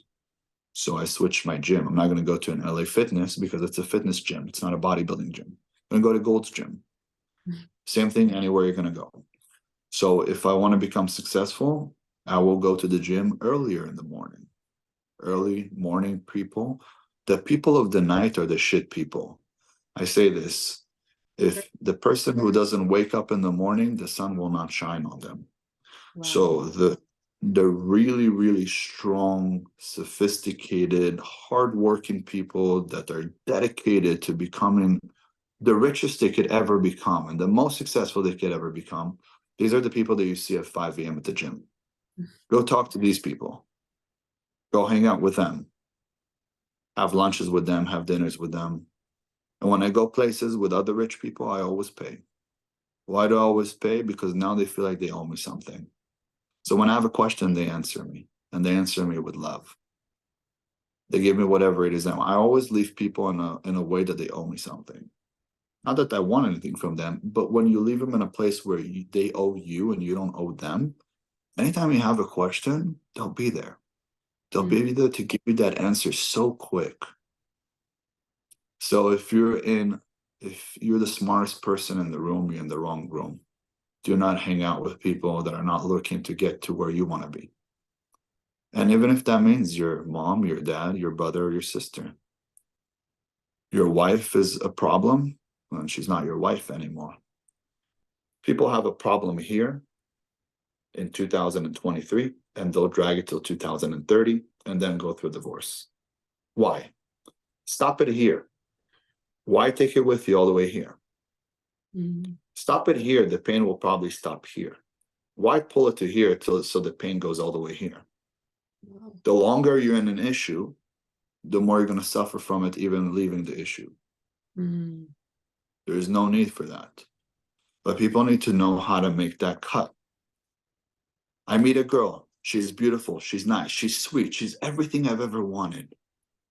Speaker 2: So I switched my gym. I'm not going to go to an LA Fitness because it's a fitness gym. It's not a bodybuilding gym. I'm going to go to Gold's Gym. Same thing anywhere you're going to go. So if I want to become successful, I will go to the gym earlier in the morning. Early morning people. The people of the night are the shit people. I say this. If the person who doesn't wake up in the morning, the sun will not shine on them.
Speaker 4: Wow.
Speaker 2: So the really, really strong, sophisticated, hardworking people that are dedicated to becoming the richest they could ever become and the most successful they could ever become, these are the people that you see at 5 a.m. at the gym. Go talk to these people. Go hang out with them. Have lunches with them, have dinners with them. And when I go places with other rich people, I always pay. Why do I always pay? Because now they feel like they owe me something. So when I have a question, they answer me, and they answer me with love. They give me whatever it is. Now, I always leave people in a way that they owe me something. Not that I want anything from them, but when you leave them in a place where they owe you and you don't owe them, anytime you have a question, they'll be there. They'll be there to give you that answer so quick. So if you're the smartest person in the room, you're in the wrong room. Do not hang out with people that are not looking to get to where you want to be. And even if that means your mom, your dad, your brother, or your sister. Your wife is a problem, and she's not your wife anymore. People have a problem here in 2023, and they'll drag it till 2030, and then go through a divorce. Why? Stop it here. Why take it with you all the way here? Stop it here, the pain will probably stop here. Why pull it to here so the pain goes all the way here? Wow. The longer you're in an issue, the more you're going to suffer from it, even leaving the issue. There is no need for that. But people need to know how to make that cut. I meet a girl. She's beautiful. She's nice. She's sweet. She's everything I've ever wanted.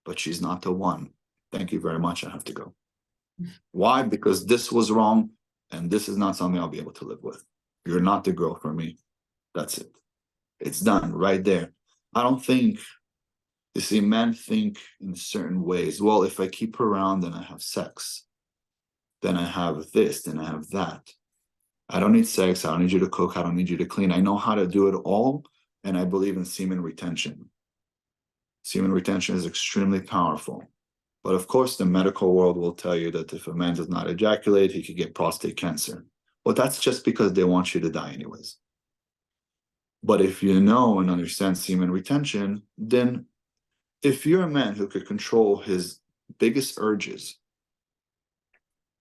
Speaker 2: But she's not the one. Thank you very much. I have to go. Why? Because this was wrong. And this is not something I'll be able to live with. You're not the girl for me. That's it. It's done right there. I don't think, you see, men think in certain ways. Well, if I keep her around, then I have sex. Then I have this, then I have that. I don't need sex. I don't need you to cook. I don't need you to clean. I know how to do it all. And I believe in semen retention. Semen retention is extremely powerful. But of course, the medical world will tell you that if a man does not ejaculate, he could get prostate cancer. Well, that's just because they want you to die anyways. But if you know and understand semen retention, then if you're a man who could control his biggest urges,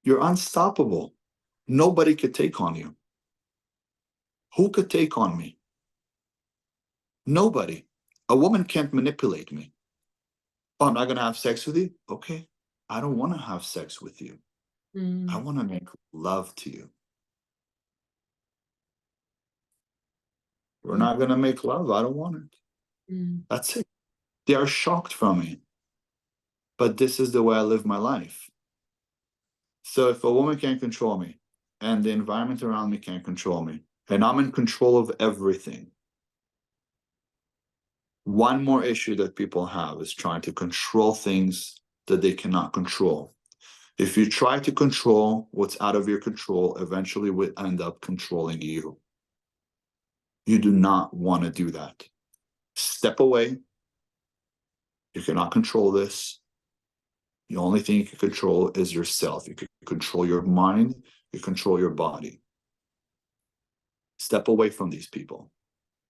Speaker 2: you're unstoppable. Nobody could take on you. Who could take on me? Nobody. A woman can't manipulate me. Oh, I'm not going to have sex with you? Okay. I don't want to have sex with you. I want to make love to you. We're not going to make love. I don't want it. That's it. They are shocked from me. But this is the way I live my life. So if a woman can't control me and the environment around me can't control me, and I'm in control of everything, one more issue that people have is trying to control things that they cannot control. If you try to control what's out of your control, eventually will end up controlling you. You do not want to do that. Step away. You cannot control this. The only thing you can control is yourself. You can control your mind. You control your body. Step away from these people.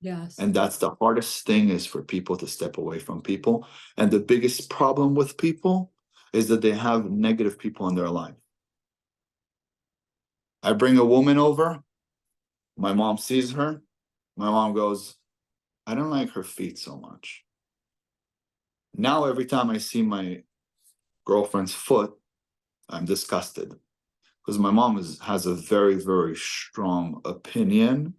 Speaker 4: Yes.
Speaker 2: And that's the hardest thing, is for people to step away from people. And the biggest problem with people is that they have negative people in their life. I bring a woman over. My mom sees her. My mom goes, I don't like her feet so much. Now, every time I see my girlfriend's foot, I'm disgusted. Because my mom has a very, very strong opinion.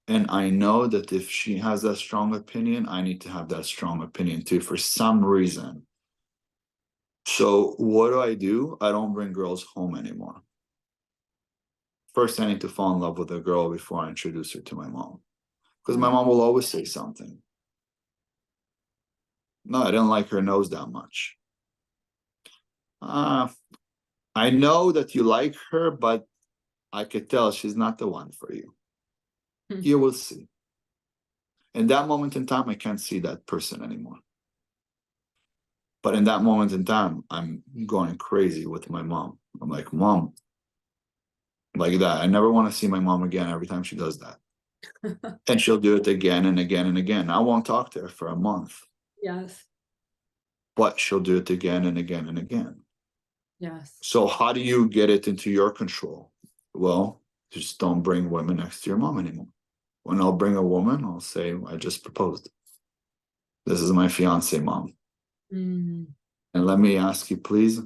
Speaker 2: And I know that if she has that strong opinion, I need to have that strong opinion too, for some reason. So what do? I don't bring girls home anymore. First, I need to fall in love with a girl before I introduce her to my mom. Because my mom will always say something. No, I didn't like her nose that much. I know that you like her, but I could tell she's not the one for you. You will see. In that moment in time, I can't see that person anymore. But in that moment in time, I'm going crazy with my mom. I'm like, Mom, like that. I never want to see my mom again every time she does that. And she'll do it again and again and again. I won't talk to her for a month.
Speaker 4: Yes.
Speaker 2: But she'll do it again and again and again.
Speaker 4: Yes.
Speaker 2: So how do you get it into your control? Well, just don't bring women next to your mom anymore. When I'll bring a woman, I'll say, I just proposed. This is my fiance, Mom. And let me ask you, please,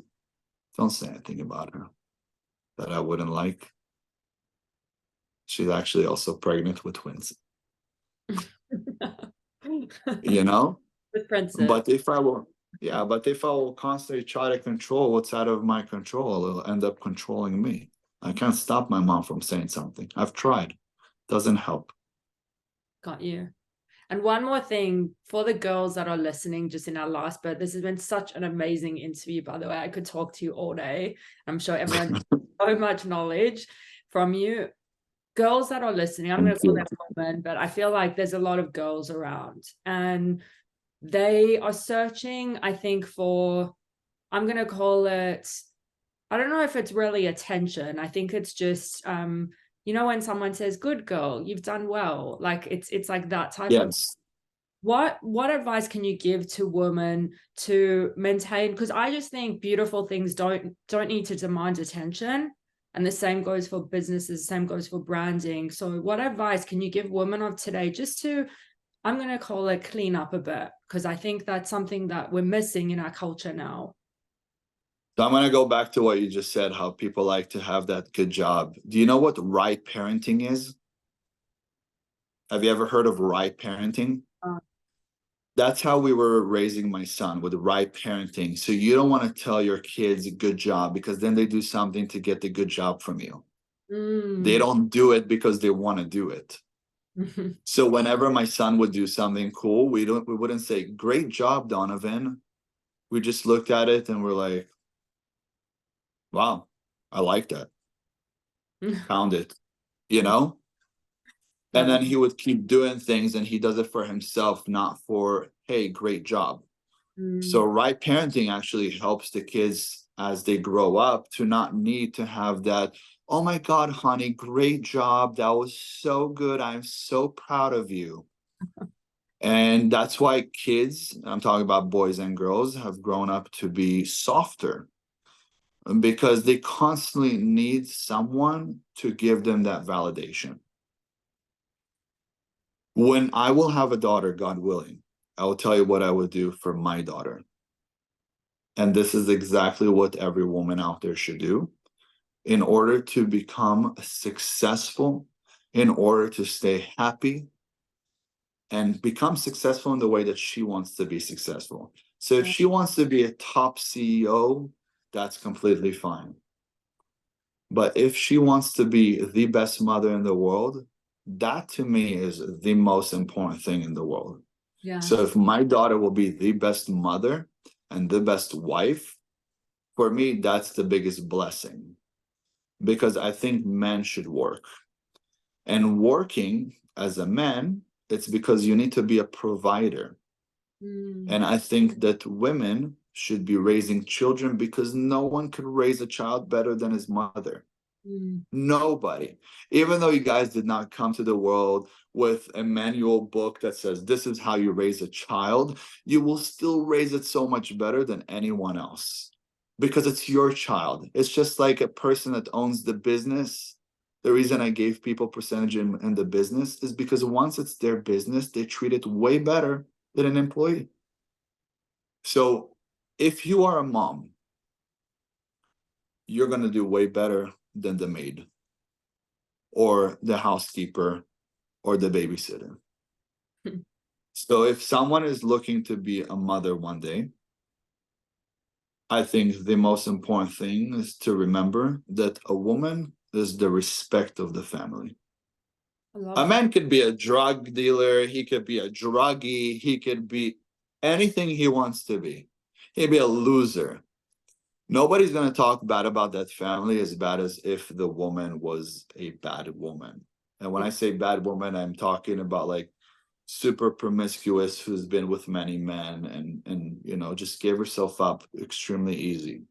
Speaker 2: don't say anything about her that I wouldn't like. She's actually also pregnant with twins. You know?
Speaker 4: With Princess.
Speaker 2: But if I will constantly try to control what's out of my control, it'll end up controlling me. I can't stop my mom from saying something. I've tried. Doesn't help. Got
Speaker 4: you. And one more thing for the girls that are listening, just in our last bit, this has been such an amazing interview, by the way. I could talk to you all day. I'm sure everyone has so much knowledge from you. Girls that are listening, I'm going to call them women, but I feel like there's a lot of girls around, and they are searching, I think, for, I'm going to call it, I don't know if it's really attention. I think it's just, you know, when someone says, good girl, you've done well, like it's like that type of. What advice can you give to women to maintain? Because I just think beautiful things don't need to demand attention. And the same goes for businesses, the same goes for branding. So what advice can you give women of today just to, I'm going to call it, clean up a bit? Because I think that's something that we're missing in our culture now.
Speaker 2: So I'm going to go back to what you just said, how people like to have that good job. Do you know what right parenting is? Have you ever heard of right parenting? That's how we were raising my son, with the right parenting. So you don't want to tell your kids good job, because then they do something to get the good job from you. They don't do it because they want to do it. So whenever my son would do something cool, we wouldn't say, great job, Donovan. We just looked at it and we're like, wow, I like that. Found it, you know? And then he would keep doing things, and he does it for himself, not for, hey, great job. So right parenting actually helps the kids as they grow up to not need to have that, oh my God, honey, great job. That was so good. I'm so proud of you. And that's why kids, I'm talking about boys and girls, have grown up to be softer because they constantly need someone to give them that validation. When I will have a daughter, God willing, I will tell you what I would do for my daughter. And this is exactly what every woman out there should do in order to become successful, in order to stay happy, and become successful in the way that she wants to be successful. So if she wants to be a top CEO, that's completely fine. But if she wants to be the best mother in the world, that to me is the most important thing in the world.
Speaker 5: Yeah.
Speaker 2: So if my daughter will be the best mother and the best wife, for me, that's the biggest blessing. Because I think men should work. And working as a man, it's because you need to be a provider. And I think that women should be raising children because no one could raise a child better than his mother. Nobody. Even though you guys did not come to the world with a manual book that says this is how you raise a child, you will still raise it so much better than anyone else because it's your child. It's just like a person that owns the business. The reason I gave people percentage in the business is because once it's their business, they treat it way better than an employee. So if you are a mom, you're going to do way better than the maid or the housekeeper or the babysitter. So if someone is looking to be a mother one day, I think the most important thing is to remember that a woman is the respect of the family. A man could be a drug dealer, he could be a druggie, he could be anything he wants to be. He'd be a loser. Nobody's going to talk bad about that family as bad as if the woman was a bad woman. And when I say bad woman, I'm talking about like super promiscuous who's been with many men and you know, just gave herself up extremely easy,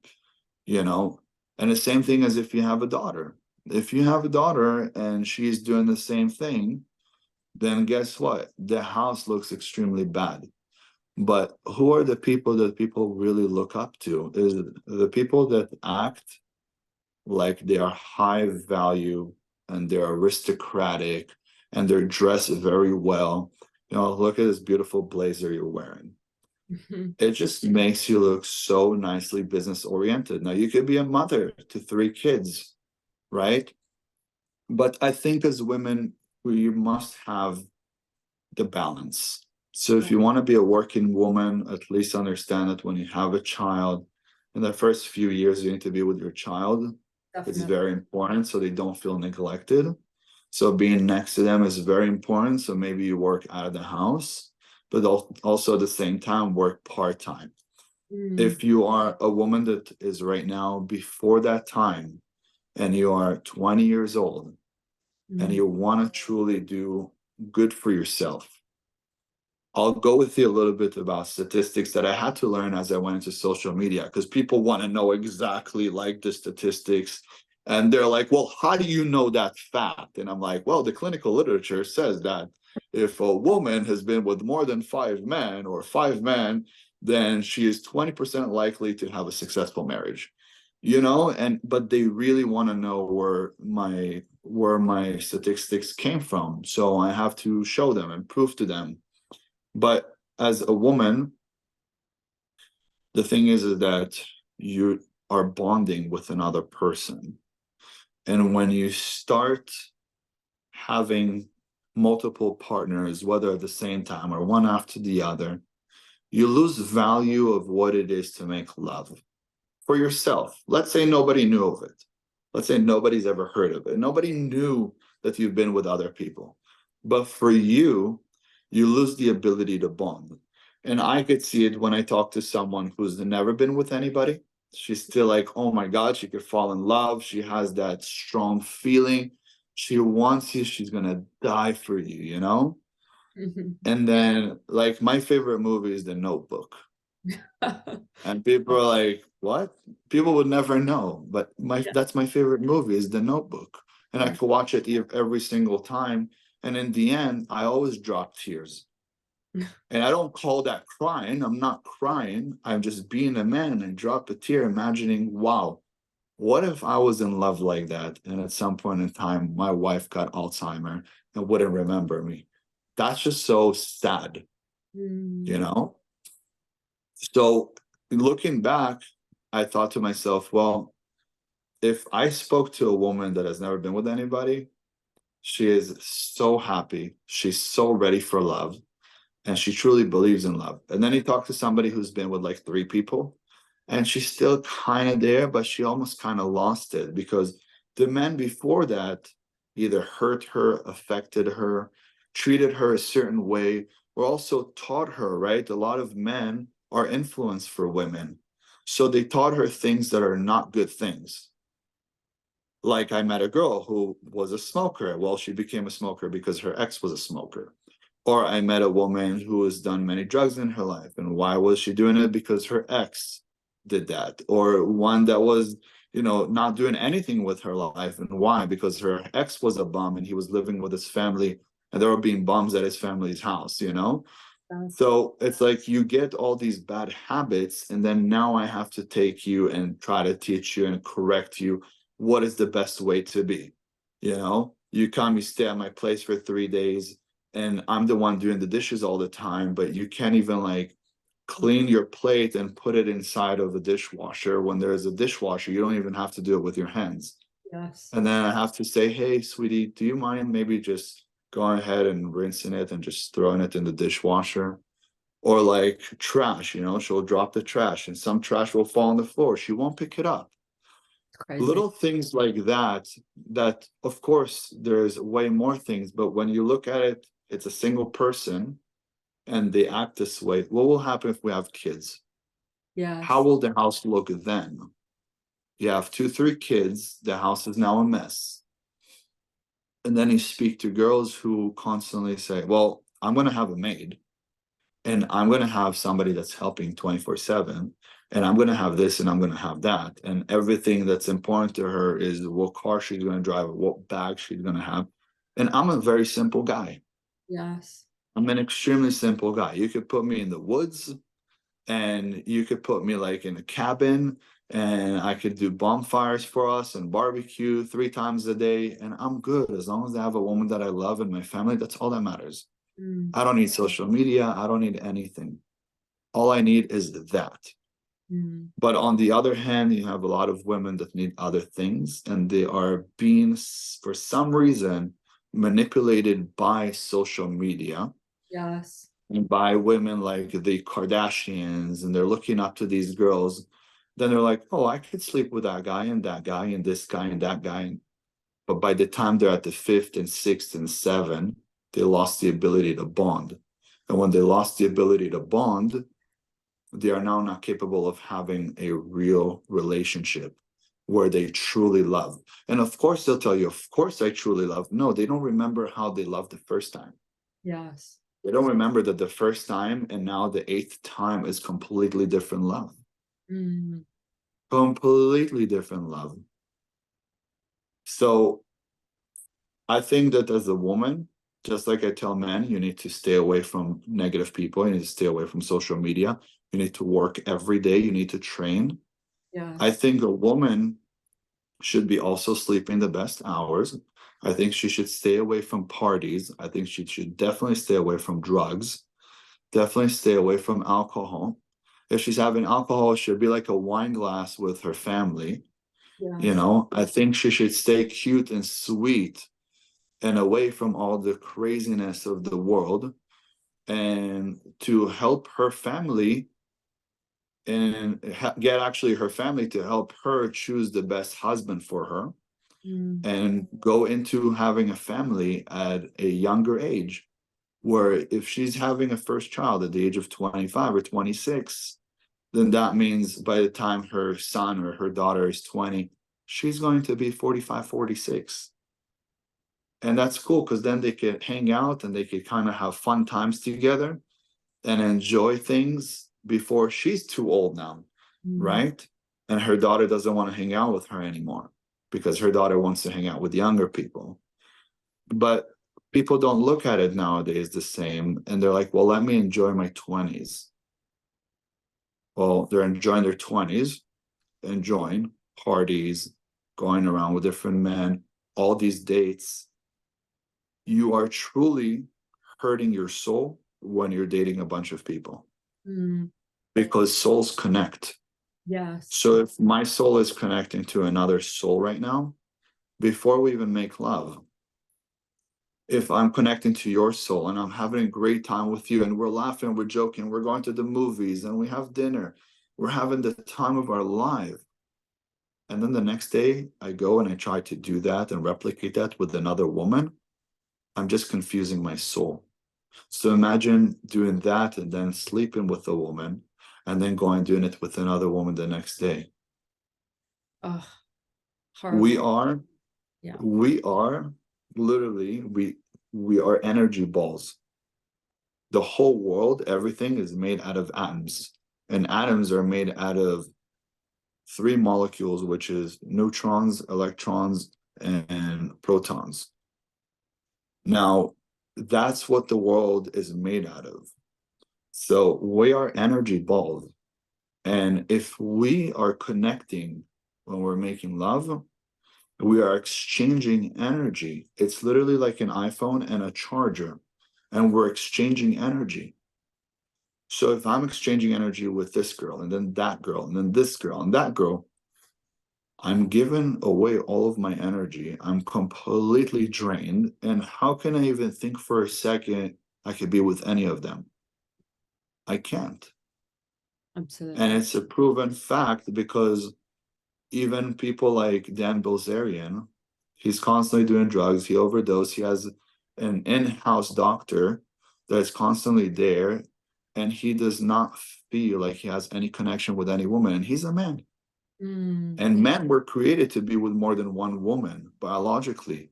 Speaker 2: you know. And the same thing as if you have a daughter. If you have a daughter and she's doing the same thing, then guess what? The house looks extremely bad. But who are the people that people really look up to? Is the people that act like they are high value and they're aristocratic and they're dressed very well. You know, look at this beautiful blazer you're wearing. It just makes you look so nicely business oriented. Now you could be a mother to 3 kids, right? But I think as women, we must have the balance. So if you want to be a working woman, at least understand that when you have a child, in the first few years, you need to be with your child. It's very important so they don't feel neglected. So being next to them is very important. So maybe you work out of the house, but also at the same time work part-time. If you are a woman that is right now before that time and you are 20 years old and you want to truly do good for yourself, I'll go with you a little bit about statistics that I had to learn as I went into social media, because people want to know exactly like the statistics. And they're like, well, how do you know that fact? And I'm like, well, the clinical literature says that if a woman has been with more than 5 men or 5 men, then she is 20% likely to have a successful marriage, you know. And but they really want to know where my statistics came from. So I have to show them and prove to them. But as a woman, the thing is that you are bonding with another person. And when you start having multiple partners, whether at the same time or one after the other, you lose value of what it is to make love for yourself. Let's say nobody knew of it. Let's say nobody's ever heard of it. Nobody knew that you've been with other people. But for you, you lose the ability to bond. And I could see it when I talk to someone who's never been with anybody. She's still like, oh my God, she could fall in love. She has that strong feeling. She wants you. She's going to die for you, you know? And then like my favorite movie is The Notebook. And people are like, what? People would never know. But that's my favorite movie is The Notebook. And I could watch it every single time. And in the end, I always drop tears. And I don't call that crying. I'm not crying. I'm just being a man and drop a tear, imagining, wow, what if I was in love like that? And at some point in time, my wife got Alzheimer and wouldn't remember me. That's just so sad, you know? So looking back, I thought to myself, well, if I spoke to a woman that has never been with anybody, she is so happy. She's so ready for love. And she truly believes in love. And then you talk to somebody who's been with like 3 people, and she's still kind of there, but she almost kind of lost it because the men before that either hurt her, affected her, treated her a certain way, or also taught her, right? A lot of men are influence for women. So they taught her things that are not good things. Like I met a girl who was a smoker. Well, she became a smoker because her ex was a smoker. Or I met a woman who has done many drugs in her life. And why was she doing it? Because her ex did that. Or one that was, not doing anything with her life. And why? Because her ex was a bum and he was living with his family and there were being bums at his family's house, So it's like you get all these bad habits, and then now I have to take you and try to teach you and correct you what is the best way to be. You come, you stay at my place for 3 days, and I'm the one doing the dishes all the time, but you can't even like clean your plate and put it inside of a dishwasher. When there's a dishwasher, you don't even have to do it with your hands.
Speaker 4: Yes.
Speaker 2: And then I have to say, hey, sweetie, do you mind maybe just going ahead and rinsing it and just throwing it in the dishwasher? Or like trash, she'll drop the trash and some trash will fall on the floor. She won't pick it up.
Speaker 4: Crazy.
Speaker 2: Little things like that of course there's way more things, but when you look at it, it's a single person and they act this way. What will happen if we have kids?
Speaker 4: Yes.
Speaker 2: How will the house look then? You have 2, 3 kids, the house is now a mess. And then you speak to girls who constantly say, well, I'm going to have a maid and I'm going to have somebody that's helping 24/7, and I'm going to have this and I'm going to have that. And everything that's important to her is what car she's going to drive, or what bag she's going to have. And I'm a very simple guy.
Speaker 4: Yes.
Speaker 2: I'm an extremely simple guy. You could put me in the woods and you could put me like in a cabin and I could do bonfires for us and barbecue 3 times a day. And I'm good. As long as I have a woman that I love and my family, that's all that matters. I don't need social media. I don't need anything. All I need is that. But on the other hand, you have a lot of women that need other things, and they are being, for some reason, manipulated by social media.
Speaker 4: Yes.
Speaker 2: And by women like the Kardashians, and they're looking up to these girls. Then they're like, oh, I could sleep with that guy and this guy and that guy. But by the time they're at the 5th and 6th and 7th, they lost the ability to bond. And when they lost the ability to bond, they are now not capable of having a real relationship where they truly love. And of course, they'll tell you, of course, I truly love. No, they don't remember how they loved the first time.
Speaker 4: Yes.
Speaker 2: They don't remember that the first time and now the 8th time is completely different love. Completely different love. So I think that as a woman, just like I tell men, you need to stay away from negative people. You need to stay away from social media. You need to work every day. You need to train.
Speaker 4: Yes.
Speaker 2: I think a woman should be also sleeping the best hours. I think she should stay away from parties. I think she should definitely stay away from drugs. Definitely stay away from alcohol. If she's having alcohol, it should be like a wine glass with her family.
Speaker 4: Yes.
Speaker 2: I think she should stay cute and sweet and away from all the craziness of the world, and to help her family and get actually her family to help her choose the best husband for her and go into having a family at a younger age, where if she's having a first child at the age of 25 or 26, then that means by the time her son or her daughter is 20, she's going to be 45, 46. And that's cool because then they could hang out and they could kind of have fun times together and enjoy things before she's too old now, right? And her daughter doesn't want to hang out with her anymore because her daughter wants to hang out with younger people. But people don't look at it nowadays the same, and they're like, well, let me enjoy my 20s. Well, they're enjoying their 20s, enjoying parties, going around with different men, all these dates. You are truly hurting your soul when you're dating a bunch of people, because souls connect.
Speaker 4: Yes.
Speaker 2: So if my soul is connecting to another soul right now, before we even make love, if I'm connecting to your soul and I'm having a great time with you and we're laughing, we're joking, we're going to the movies and we have dinner, we're having the time of our life. And then the next day I go and I try to do that and replicate that with another woman, I'm just confusing my soul. So imagine doing that and then sleeping with a woman and then going and doing it with another woman the next day.
Speaker 4: Oh, horrible.
Speaker 2: We are literally, we are energy balls. The whole world, everything is made out of atoms, and atoms are made out of 3 molecules, which is neutrons, electrons, and protons. Now, that's what the world is made out of. So we are energy balls. And if we are connecting when we're making love, we are exchanging energy. It's literally like an iPhone and a charger, and we're exchanging energy. So if I'm exchanging energy with this girl, and then that girl, and then this girl, and that girl, I'm giving away all of my energy. I'm completely drained. And how can I even think for a second I could be with any of them? I can't.
Speaker 4: Absolutely.
Speaker 2: And it's a proven fact, because even people like Dan Bilzerian, he's constantly doing drugs, he overdosed, he has an in-house doctor that's constantly there, and he does not feel like he has any connection with any woman, and he's a man. And men were created to be with more than one woman biologically,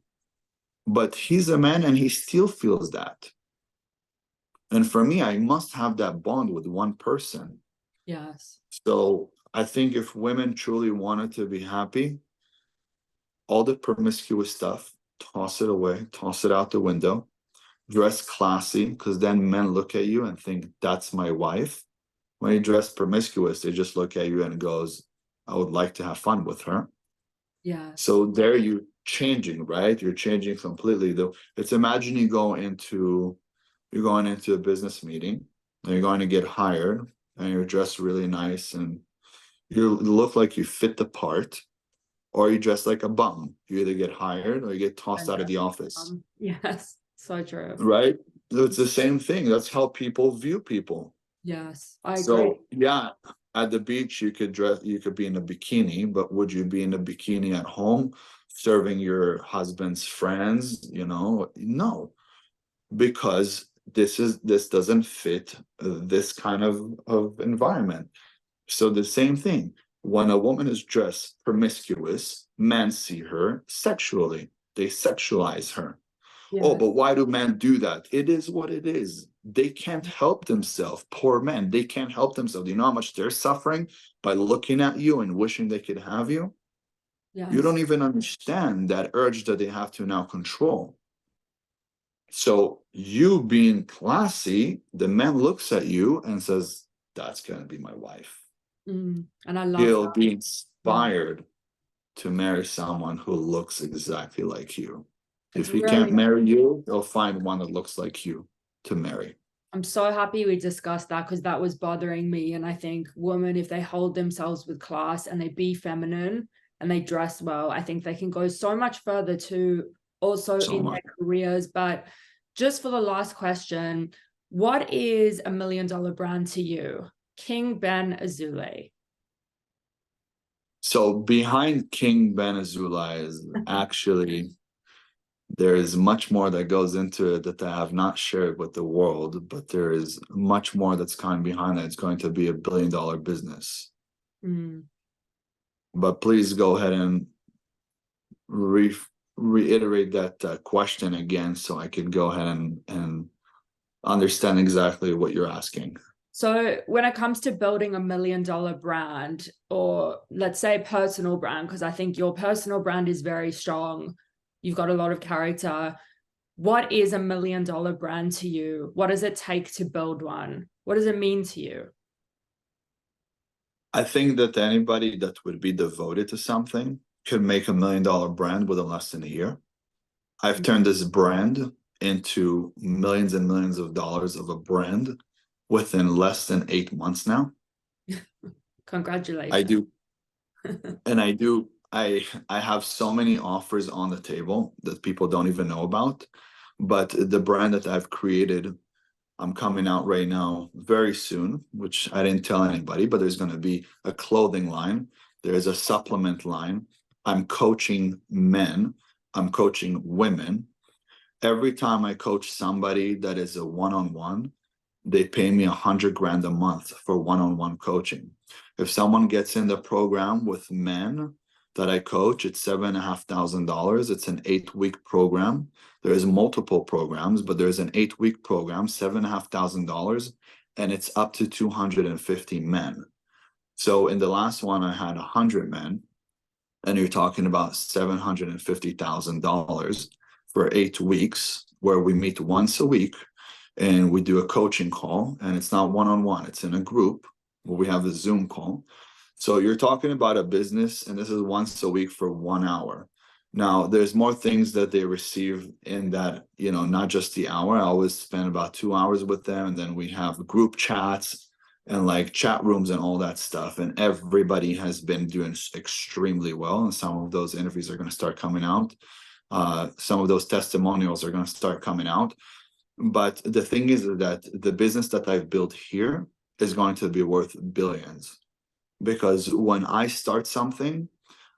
Speaker 2: but he's a man and he still feels that. And for me, I must have that bond with one person.
Speaker 4: Yes.
Speaker 2: So I think if women truly wanted to be happy, all the promiscuous stuff, toss it away, toss it out the window, dress classy, because then men look at you and think, that's my wife. When you dress promiscuous, they just look at you and goes, I would like to have fun with her.
Speaker 4: Yeah.
Speaker 2: So there you're changing, right? You're changing completely. Though it's, imagine you're going into a business meeting and you're going to get hired and you're dressed really nice and you look like you fit the part, or you dress like a bum. You either get hired or you get tossed out of the office.
Speaker 4: Yes, so true.
Speaker 2: Right? It's the same thing. That's how people view people.
Speaker 4: Yes, I agree.
Speaker 2: So yeah, at the beach you could be in a bikini, but would you be in a bikini at home serving your husband's friends? No, because this doesn't fit this kind of environment. So the same thing, when a woman is dressed promiscuous, men see her sexually, they sexualize her.
Speaker 4: Yes.
Speaker 2: Oh, but why do men do that? It is what it is. They can't help themselves. Poor men, they can't help themselves. Do you know how much they're suffering by looking at you and wishing they could have you?
Speaker 4: Yes.
Speaker 2: You don't even understand that urge that they have to now control. So you being classy, the man looks at you and says, that's going to be my wife.
Speaker 4: And I love
Speaker 2: He'll
Speaker 4: that.
Speaker 2: be inspired to marry someone who looks exactly like you.
Speaker 4: It's
Speaker 2: If he
Speaker 4: really,
Speaker 2: can't marry you, he'll find one that looks like you to marry.
Speaker 4: I'm so happy we discussed that, because that was bothering me. And I think women, if they hold themselves with class and they be feminine and they dress well, I think they can go so much further too, also in their careers. But just for the last question, what is $1 million brand to you? King Ben Azoulay.
Speaker 2: So behind King Ben Azoulay is actually, there is much more that goes into it that I have not shared with the world, but there is much more that's coming behind that. It's going to be $1 billion business. But please go ahead and reiterate that question again, so I can go ahead and understand exactly what you're asking.
Speaker 4: So when it comes to building $1 million brand, or let's say personal brand, because I think your personal brand is very strong, you've got a lot of character. What is $1 million brand to you? What does it take to build one? What does it mean to you?
Speaker 2: I think that anybody that would be devoted to something could make $1 million brand within less than a year. I've turned this brand into millions and millions of dollars of a brand within less than 8 months now.
Speaker 4: Congratulations.
Speaker 2: I do. And I have so many offers on the table that people don't even know about. But the brand that I've created, I'm coming out right now very soon, which I didn't tell anybody, but there's going to be a clothing line. There's a supplement line. I'm coaching men. I'm coaching women. Every time I coach somebody that is a one-on-one, they pay me $100,000 a month for one-on-one coaching. If someone gets in the program with men that I coach, it's $7,500. It's an 8-week program. There's multiple programs, but there's an 8-week program, $7,500, and it's up to 250 men. So in the last one, I had 100 men, and you're talking about $750,000 for 8 weeks, where we meet once a week and we do a coaching call, and it's not one-on-one, it's in a group where we have a Zoom call. So you're talking about a business, and this is once a week for 1 hour. Now, there's more things that they receive in that, not just the hour. I always spend about 2 hours with them, and then we have group chats and like chat rooms and all that stuff. And everybody has been doing extremely well. And some of those interviews are going to start coming out. Some of those testimonials are going to start coming out. But the thing is that the business that I've built here is going to be worth billions. Because when I start something,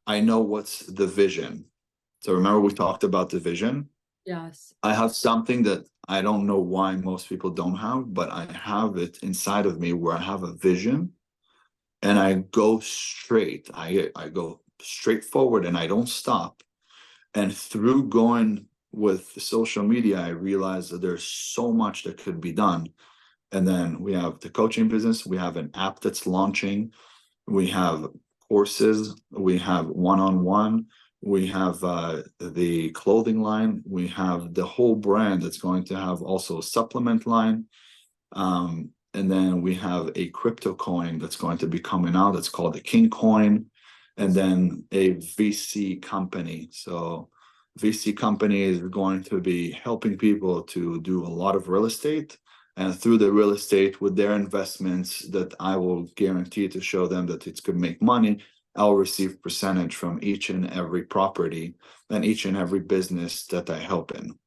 Speaker 2: I know what's the vision. So remember we talked about the vision?
Speaker 4: Yes.
Speaker 2: I have something that I don't know why most people don't have, but I have it inside of me where I have a vision and I go straight. I go straight forward and I don't stop. And through going with social media, I realized that there's so much that could be done. And then we have the coaching business. We have an app that's launching. We have courses. We have one-on-one. We have the clothing line. We have the whole brand that's going to have also a supplement line. And then we have a crypto coin that's going to be coming out. That's called the King Coin. And then a VC company. So VC company is going to be helping people to do a lot of real estate. And through the real estate, with their investments that I will guarantee to show them that it's going to make money, I'll receive percentage from each and every property and each and every business that I help in.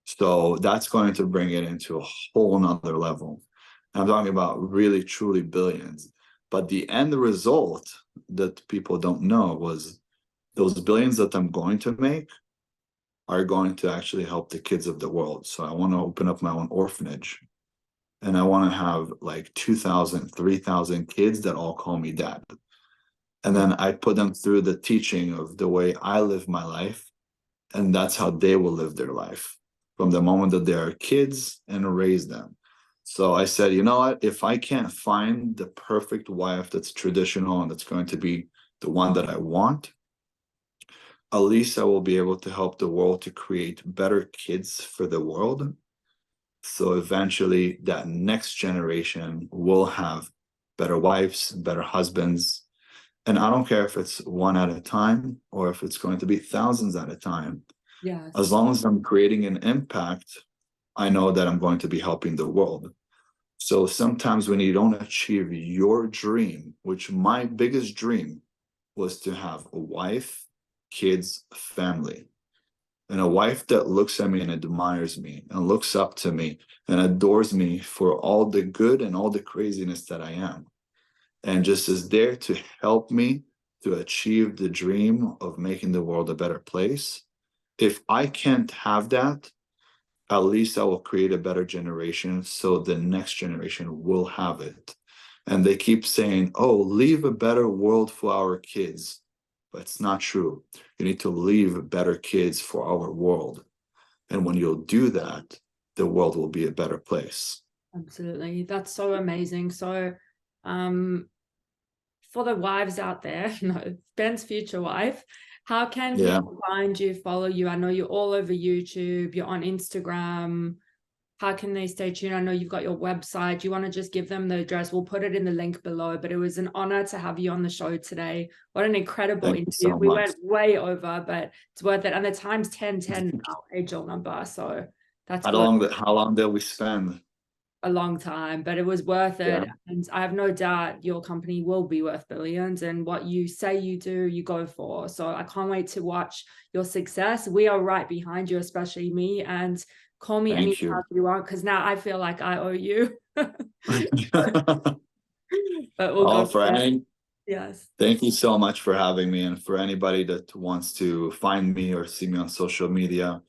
Speaker 2: So that's going to bring it into a whole nother level. I'm talking about really, truly billions. But the end result that people don't know was those billions that I'm going to make are going to actually help the kids of the world. So I want to open up my own orphanage. And I want to have like 2,000, 3,000 kids that all call me dad. And then I put them through the teaching of the way I live my life. And that's how they will live their life from the moment that they are kids and raise them. So I said, you know what? If I can't find the perfect wife that's traditional and that's going to be the one that I want, at least I will be able to help the world to create better kids for the world. So eventually that next generation will have better wives, better husbands. And I don't care if it's one at a time or if it's going to be thousands at a time.
Speaker 4: Yes.
Speaker 2: As long as I'm creating an impact, I know that I'm going to be helping the world. So sometimes when you don't achieve your dream, which my biggest dream was to have a wife, kids, family, and a wife that looks at me and admires me and looks up to me and adores me for all the good and all the craziness that I am, and just is there to help me to achieve the dream of making the world a better place. If I can't have that, at least I will create a better generation so the next generation will have it. And they keep saying, oh, leave a better world for our kids. But it's not true. You need to leave better kids for our world. And when you'll do that, the world will be a better place.
Speaker 4: Absolutely. That's so amazing. So, for the wives out there, no, Ben's future wife, how can
Speaker 2: Yeah.
Speaker 4: people find you, follow you? I know you're all over YouTube, you're on Instagram. How can they stay tuned? I know you've got your website. Do you want to just give them the address? We'll put it in the link below, but it was an honor to have you on the show today. What an incredible
Speaker 2: Thank you
Speaker 4: interview.
Speaker 2: so
Speaker 4: We
Speaker 2: much.
Speaker 4: went way over, but it's worth it. And the time's 10:10 now, age-old number. So that's good.
Speaker 2: How long did we spend?
Speaker 4: A long time, but it was worth
Speaker 2: Yeah.
Speaker 4: it. And I have no doubt your company will be worth billions, and what you say you do, you go for. So I can't wait to watch your success. We are right behind you, especially me, and call me
Speaker 2: Thank
Speaker 4: anytime
Speaker 2: you.
Speaker 4: you want, because now I feel like I owe you. But we'll
Speaker 2: Oh,
Speaker 4: go for that. Yes.
Speaker 2: thank you so much for having me. And for anybody that wants to find me or see me on social media,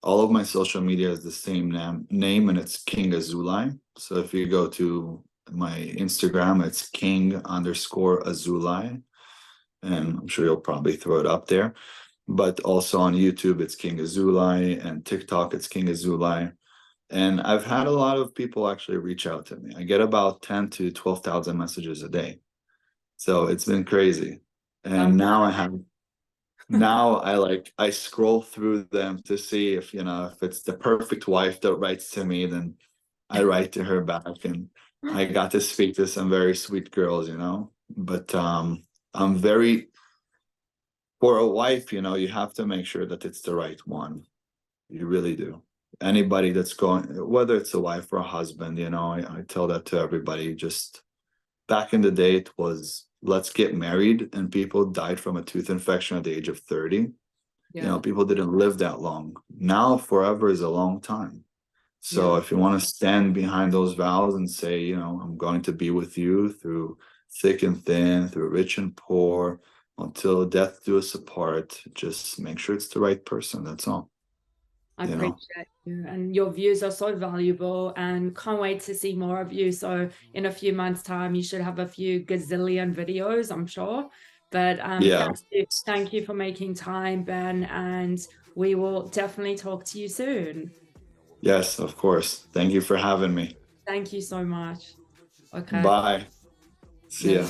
Speaker 2: all of my social media is the same name, and it's King Azoulay. So if you go to my Instagram, it's King_Azoulay, and I'm sure you'll probably throw it up there. But also on YouTube, it's King Azoulay, and TikTok, it's King Azoulay. And I've had a lot of people actually reach out to me. I get about 10 to 12,000 messages a day. So it's been crazy. And now I scroll through them to see if, if it's the perfect wife that writes to me, then I write to her back. And I got to speak to some very sweet girls, but I'm very, for a wife, you have to make sure that it's the right one. You really do. Anybody that's going, whether it's a wife or a husband, I tell that to everybody. Just back in the day, it was, let's get married, and people died from a tooth infection at the age of 30.
Speaker 4: Yeah.
Speaker 2: People didn't live that long. Now forever is a long time. So if you want to stand behind those vows and say, I'm going to be with you through thick and thin, through rich and poor, until death do us apart, just make sure it's the right person. That's all.
Speaker 4: I appreciate you, and your views are so valuable, and can't wait to see more of you. So in a few months' time, you should have a few gazillion videos, I'm sure. But thank you for making time, Ben, and we will definitely talk to you soon.
Speaker 2: Yes, of course. Thank you for having me.
Speaker 4: Thank you so much. Okay.
Speaker 2: Bye. See ya.